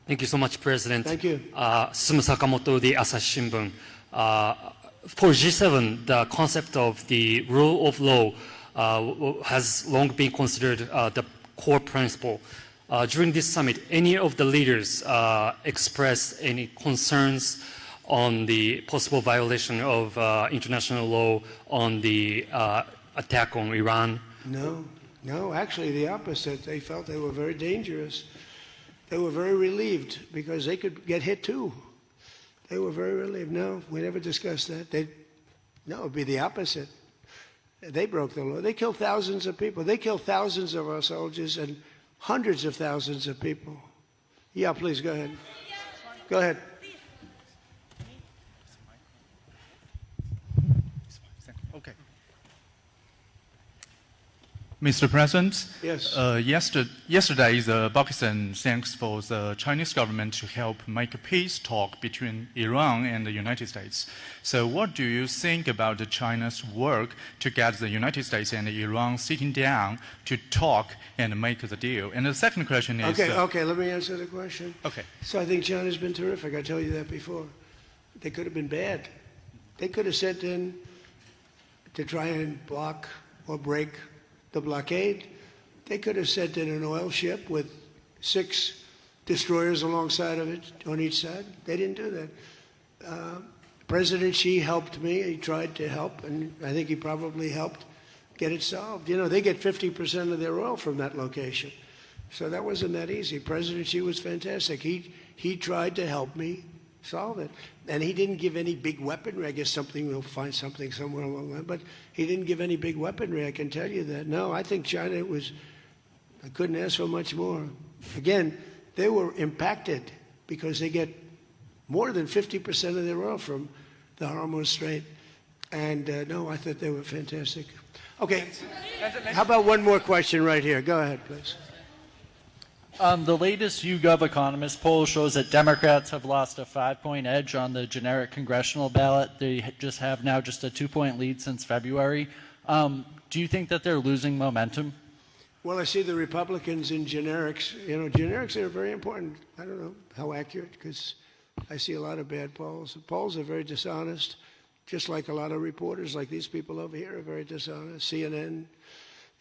Thank you so much, President. Thank you. Sumu Sakamoto, the Asahi Shimbun. For G7, the concept of the rule of law has long been considered the core principle. During this summit, any of the leaders expressed any concerns on the possible violation of international law on the attack on Iran? No, actually the opposite. They felt they were very dangerous. They were very relieved because they could get hit too. They were very relieved. No, we never discussed that. No, it would be the opposite. They broke the law. They killed thousands of people. They killed thousands of our soldiers and hundreds of thousands of people. Yeah, please, go ahead. Go ahead. Okay. Mr. President, yes. Yesterday, Pakistan thanks for the Chinese government to help make a peace talk between Iran and the United States. So what do you think about China's work to get the United States and Iran sitting down to talk and make the deal? And the second question is... Okay, let me answer the question. Okay. So I think China's been terrific. I told you that before. They could have been bad. They could have sent in to try and block or break the blockade. They could have sent in an oil ship with 6 destroyers alongside of it on each side. They didn't do that. President Xi helped me. He tried to help, and I think he probably helped get it solved. You know, they get 50% of their oil from that location. So that wasn't that easy. President Xi was fantastic. He tried to help me solve it. And he didn't give any big weaponry. I guess we'll find something somewhere along the line. But he didn't give any big weaponry, I can tell you that. No, I think China I couldn't ask for much more. Again, they were impacted because they get more than 50% of their oil from the Hormuz Strait. And no, I thought they were fantastic. Okay, how about one more question right here? Go ahead, please. The latest YouGov Economist poll shows that Democrats have lost a 5-point edge on the generic congressional ballot. They just have now just a 2-point lead since February. Do you think that they're losing momentum? Well, I see the Republicans in generics. You know, generics are very important. I don't know how accurate, because I see a lot of bad polls. The polls are very dishonest, just like a lot of reporters, like these people over here, are very dishonest. CNN,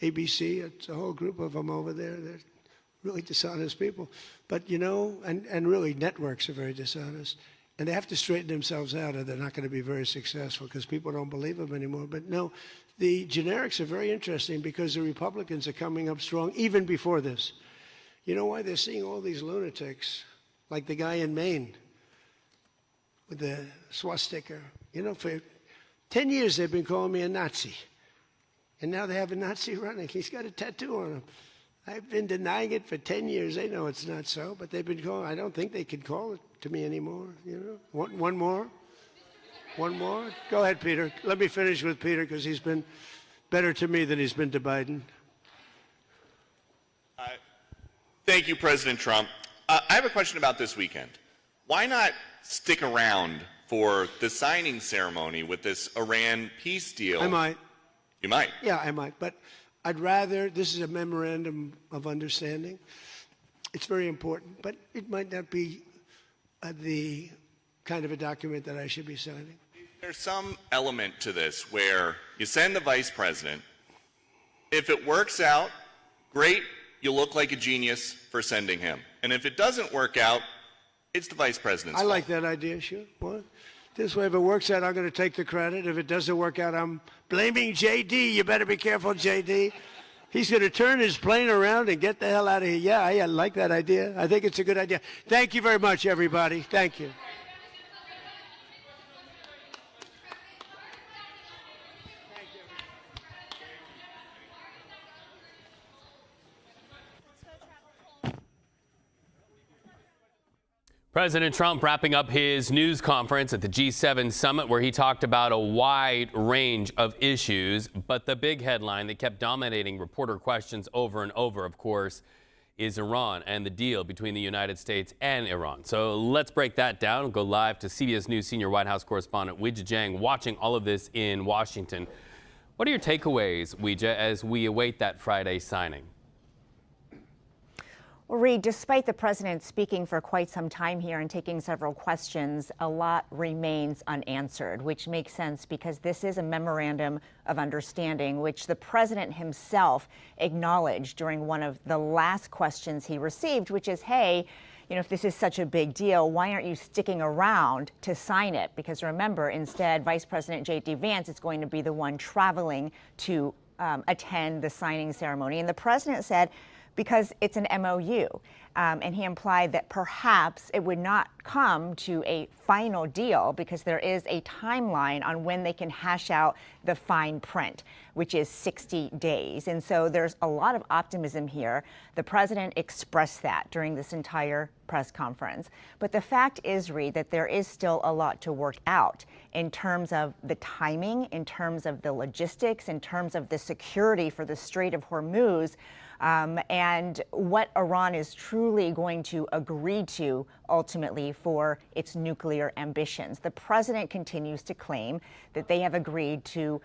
ABC, it's a whole group of them over there. They're really dishonest people. But, you know, and really networks are very dishonest. And they have to straighten themselves out, or they're not going to be very successful, because people don't believe them anymore. But no, the generics are very interesting because the Republicans are coming up strong even before this. You know why? They're seeing all these lunatics, like the guy in Maine with the swastika. You know, for 10 years they've been calling me a Nazi. And now they have a Nazi running. He's got a tattoo on him. I've been denying it for 10 years. They know it's not so, but they've been calling. I don't think they can call it to me anymore. You know, one more. One more? Go ahead, Peter. Let me finish with Peter, because he's been better to me than he's been to Biden. Thank you, President Trump. I have a question about this weekend. Why not stick around for the signing ceremony with this Iran peace deal? I might. You might? Yeah, I might. But I'd rather, this is a memorandum of understanding. It's very important, but it might not be the kind of a document that I should be signing. There's some element to this where you send the vice president. If it works out, great, you look like a genius for sending him. And if it doesn't work out, it's the vice president's fault. I like that idea, sure. What? This way, if it works out, I'm going to take the credit. If it doesn't work out, I'm blaming J.D. You better be careful, J.D. He's going to turn his plane around and get the hell out of here. Yeah, I like that idea. I think it's a good idea. Thank you very much, everybody. Thank you. President Trump wrapping up his news conference at the G7 summit, where he talked about a wide range of issues. But the big headline that kept dominating reporter questions over and over, of course, is Iran and the deal between the United States and Iran. So let's break that down and go live to CBS News senior White House correspondent Weijia Jiang, watching all of this in Washington. What are your takeaways, Weijia, as we await that Friday signing? Well, Reed, despite the president speaking for quite some time here and taking several questions, a lot remains unanswered, which makes sense because this is a memorandum of understanding, which the president himself acknowledged during one of the last questions he received, which is, hey, you know, if this is such a big deal, why aren't you sticking around to sign it? Because remember, instead, Vice President J.D. Vance is going to be the one traveling to attend the signing ceremony. And the president said, because it's an MOU. And he implied that perhaps it would not come to a final deal because there is a timeline on when they can hash out the fine print, which is 60 days. And so there's a lot of optimism here. The president expressed that during this entire press conference. But the fact is, Reed, that there is still a lot to work out in terms of the timing, in terms of the logistics, in terms of the security for the Strait of Hormuz. And what Iran is truly going to agree to ultimately for its nuclear ambitions. The president continues to claim that they have agreed to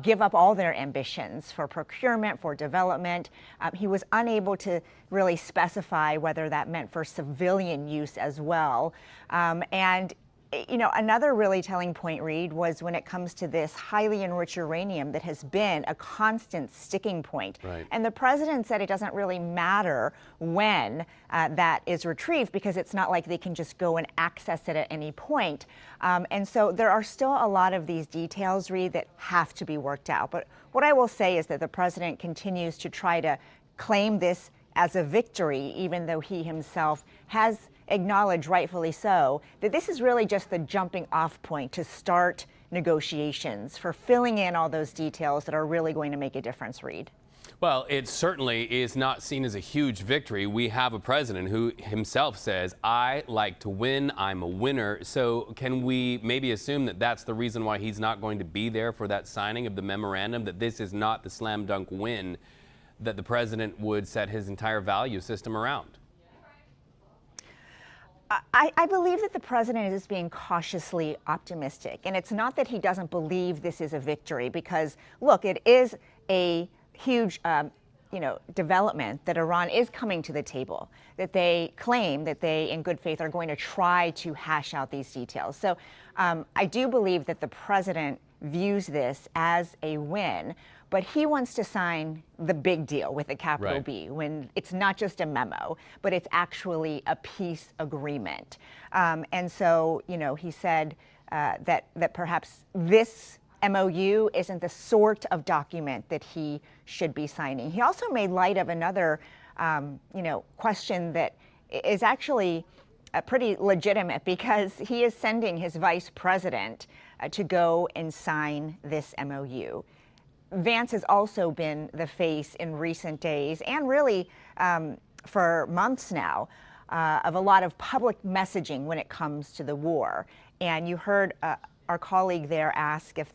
give up all their ambitions for procurement, for development. He was unable to really specify whether that meant for civilian use as well. And You know, another really telling point, Reed, was when it comes to this highly enriched uranium that has been a constant sticking point. Right. And the president said it doesn't really matter when that is retrieved because it's not like they can just go and access it at any point. And so there are still a lot of these details, Reed, that have to be worked out. But what I will say is that the president continues to try to claim this as a victory, even though he himself has acknowledged, rightfully so, that this is really just the jumping off point to start negotiations for filling in all those details that are really going to make a difference, Reed. Well, it certainly is not seen as a huge victory. We have a president who himself says, I like to win, I'm a winner. So can we maybe assume that that's the reason why he's not going to be there for that signing of the memorandum, that this is not the slam dunk win that the president would set his entire value system around? I believe that the president is being cautiously optimistic. And it's not that he doesn't believe this is a victory, because, look, it is a huge development that Iran is coming to the table, that they claim that they, in good faith, are going to try to hash out these details. So I do believe that the president views this as a win, but he wants to sign the big deal with a capital B, when it's not just a memo, but it's actually a peace agreement. And so, you know, he said that perhaps this MOU isn't the sort of document that he should be signing. He also made light of another, question that is actually pretty legitimate, because he is sending his vice president to go and sign this MOU. Vance has also been the face in recent days, and really for months now, of a lot of public messaging when it comes to the war. And you heard our colleague there ask if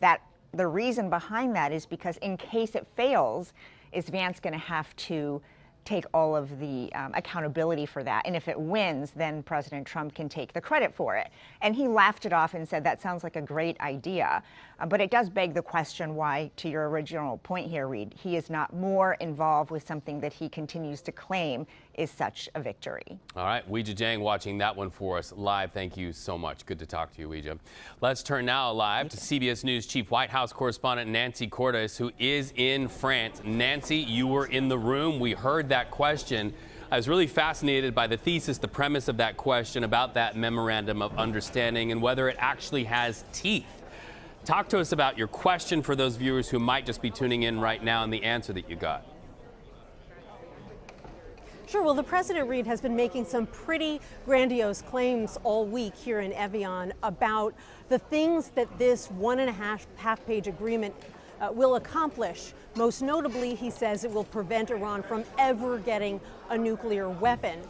the reason behind that is because in case it fails, is Vance going to have to take all of the accountability for that? And if it wins, then President Trump can take the credit for it. And he laughed it off and said, that sounds like a great idea. But it does beg the question why, to your original point here, Reed, he is not more involved with something that he continues to claim is such a victory. All right, Weijia Jiang watching that one for us live. Thank you so much. Good to talk to you, Weijia. Let's turn now live to CBS News Chief White House correspondent Nancy Cordes, who is in France. Nancy, you were in the room. We heard that question. I was really fascinated by the thesis, the premise of that question about that memorandum of understanding and whether it actually has teeth. Talk to us about your question for those viewers who might just be tuning in right now and the answer that you got. Sure. Well, the president, Reed, has been making some pretty grandiose claims all week here in Evian about the things that this 1.5 page agreement will accomplish. Most notably, he says it will prevent Iran from ever getting a nuclear weapon.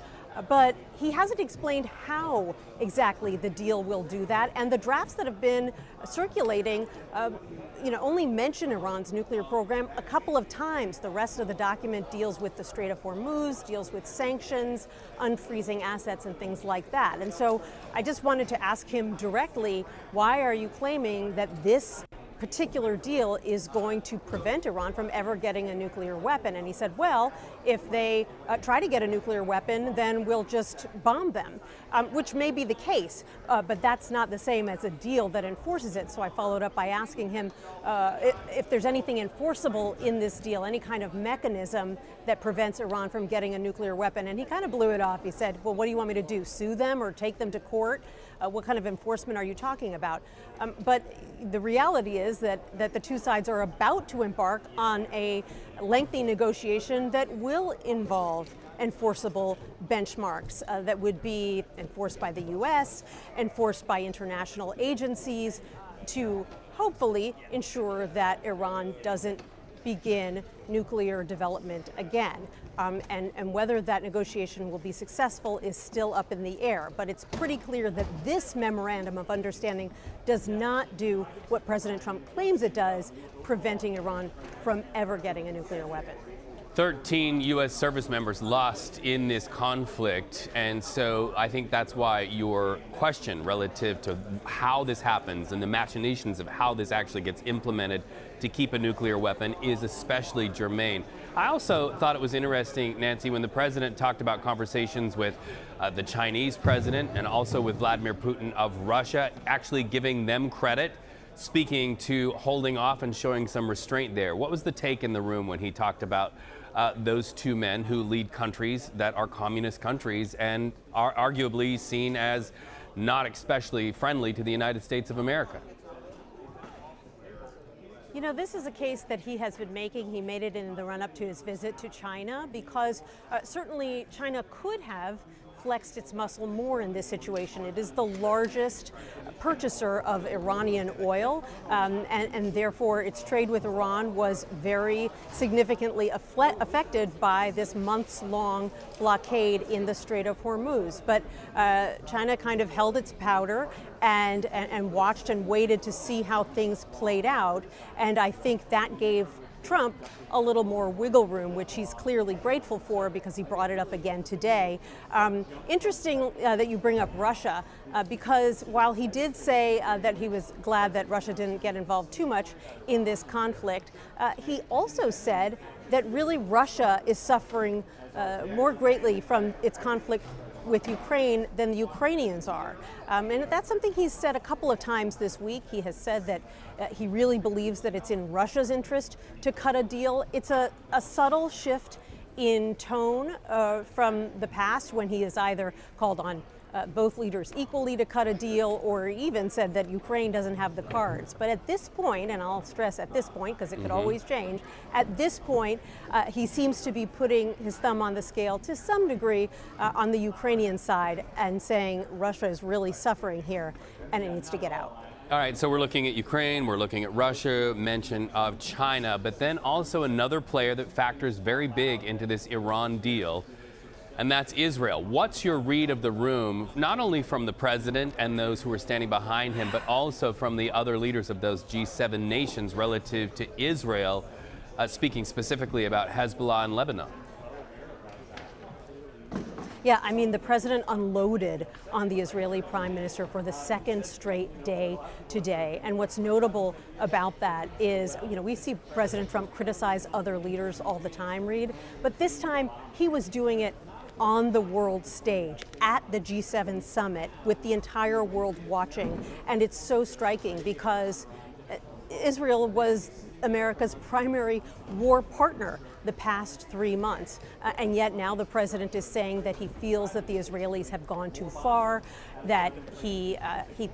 But he hasn't explained how exactly the deal will do that. And the drafts that have been circulating, only mention Iran's nuclear program a couple of times. The rest of the document deals with the Strait of Hormuz, deals with sanctions, unfreezing assets, and things like that. And so I just wanted to ask him directly, why are you claiming that this particular deal is going to prevent Iran from ever getting a nuclear weapon? And he said, well, if they try to get a nuclear weapon, then we'll just bomb them, which may be the case, but that's not the same as a deal that enforces it. So I followed up by asking him if there's anything enforceable in this deal, any kind of mechanism that prevents Iran from getting a nuclear weapon. And he kind of blew it off. He said, well, what do you want me to do, sue them or take them to court? What kind of enforcement are you talking about? But the reality is that the two sides are about to embark on a lengthy negotiation that will involve enforceable benchmarks that would be enforced by the U.S., enforced by international agencies, to hopefully ensure that Iran doesn't begin nuclear development again. And whether that negotiation will be successful is still up in the air. But it's pretty clear that this memorandum of understanding does not do what President Trump claims it does, preventing Iran from ever getting a nuclear weapon. 13 U.S. service members lost in this conflict, and so I think that's why your question relative to how this happens and the machinations of how this actually gets implemented to keep a nuclear weapon is especially germane. I also thought it was interesting, Nancy, when the president talked about conversations with the Chinese president and also with Vladimir Putin of Russia, actually giving them credit, speaking to holding off and showing some restraint there. What was the take in the room when he talked about those two men who lead countries that are communist countries and are arguably seen as not especially friendly to the United States of America? You know, this is a case that he has been making. He made it in the run-up to his visit to China because certainly China could have flexed its muscle more in this situation. It is the largest purchaser of Iranian oil, and therefore its trade with Iran was very significantly affected by this months-long blockade in the Strait of Hormuz. But China kind of held its powder and watched and waited to see how things played out, and I think that gave Trump a little more wiggle room, which he's clearly grateful for because he brought it up again today. Interesting that you bring up Russia, because while he did say that he was glad that Russia didn't get involved too much in this conflict, he also said that really Russia is suffering more greatly from its conflict with Ukraine than the Ukrainians are. And that's something he's said a couple of times this week. He has said that he really believes that it's in Russia's interest to cut a deal. It's a subtle shift in tone from the past when he has either called on both leaders equally to cut a deal or even said that Ukraine doesn't have the cards. But at this point, and I'll stress at this point because it could always change, at this point he seems to be putting his thumb on the scale to some degree on the Ukrainian side and saying Russia is really suffering here and it needs to get out. All right, so we're looking at Ukraine, we're looking at Russia, mention of China, but then also another player that factors very big into this Iran deal, and that's Israel. What's your read of the room, not only from the president and those who are standing behind him, but also from the other leaders of those G7 nations relative to Israel, speaking specifically about Hezbollah and Lebanon? Yeah, I mean, the president unloaded on the Israeli prime minister for the second straight day today. And what's notable about that is, you know, we see President Trump criticize other leaders all the time, Reed, but this time he was doing it on the world stage at the G7 summit with the entire world watching. And it's so striking because Israel was America's primary war partner the past 3 months. And yet now the president is saying that he feels that the Israelis have gone too far, that he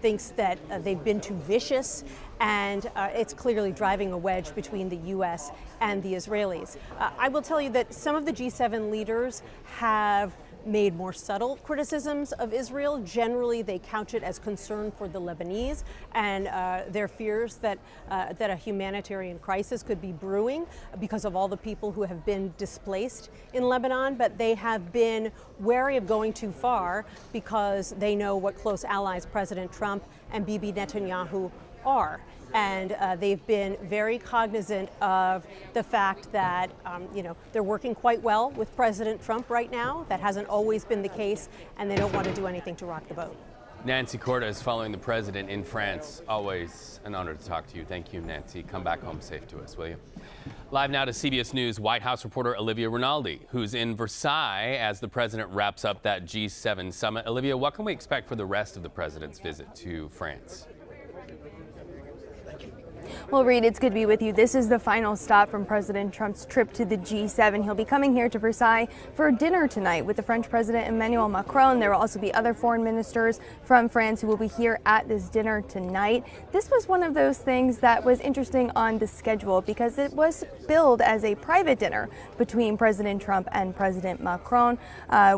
thinks that they've been too vicious, and it's clearly driving a wedge between the U.S. and the Israelis. I will tell you that some of the G7 leaders have made more subtle criticisms of Israel. Generally, they couch it as concern for the Lebanese and their fears that a humanitarian crisis could be brewing because of all the people who have been displaced in Lebanon. But they have been wary of going too far because they know what close allies President Trump and Bibi Netanyahu are. And they've been very cognizant of the fact that, they're working quite well with President Trump right now. That hasn't always been the case, and they don't want to do anything to rock the boat. Nancy Cordes following the president in France. Always an honor to talk to you. Thank you, Nancy. Come back home safe to us, will you? Live now to CBS News White House reporter Olivia Rinaldi, who's in Versailles as the president wraps up that G7 summit. Olivia, what can we expect for the rest of the president's visit to France? Well, Reed, it's good to be with you. This is the final stop from President Trump's trip to the G7. He'll be coming here to Versailles for dinner tonight with the French President Emmanuel Macron. There will also be other foreign ministers from France who will be here at this dinner tonight. This was one of those things that was interesting on the schedule because it was billed as a private dinner between President Trump and President Macron.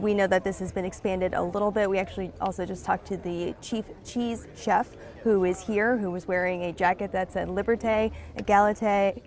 We know that this has been expanded a little bit. We actually also just talked to the chief cheese chef who is here, who was wearing a jacket that said Liberté, Égalité,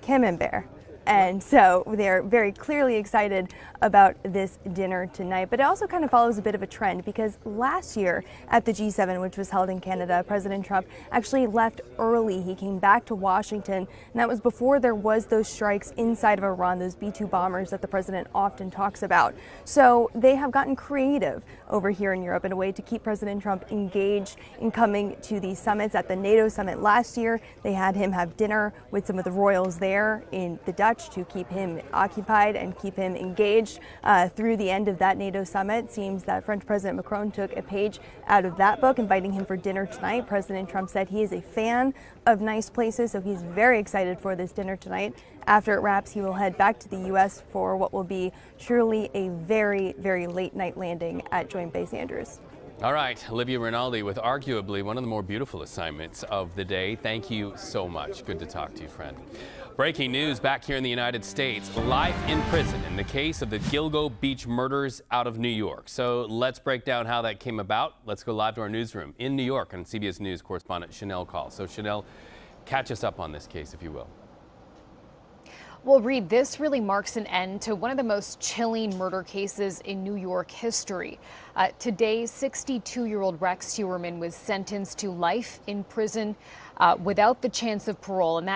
Camembert. And so they're very clearly excited about this dinner tonight. But it also kind of follows a bit of a trend because last year at the G7, which was held in Canada, President Trump actually left early. He came back to Washington, and that was before there was those strikes inside of Iran, those B-2 bombers that the president often talks about. So they have gotten creative over here in Europe in a way to keep President Trump engaged in coming to these summits. At the NATO summit last year, they had him have dinner with some of the royals there in the Dutch to keep him occupied and keep him engaged through the end of that NATO summit. Seems that French President Macron took a page out of that book, inviting him for dinner tonight. President Trump said he is a fan of nice places, so he's very excited for this dinner tonight. After it wraps, he will head back to the U.S. for what will be surely a very, very late night landing at Joint Base Andrews. All right, Olivia Rinaldi with arguably one of the more beautiful assignments of the day. Thank you so much. Good to talk to you, friend. Breaking news back here in the United States. Life in prison in the case of the Gilgo Beach murders out of New York. So let's break down how that came about. Let's go live to our newsroom in New York and CBS News correspondent Chanel Call. So Chanel, catch us up on this case, if you will. Well, Reed, this really marks an end to one of the most chilling murder cases in New York history. Today, 62-year-old Rex Heuermann was sentenced to life in prison without the chance of parole, and that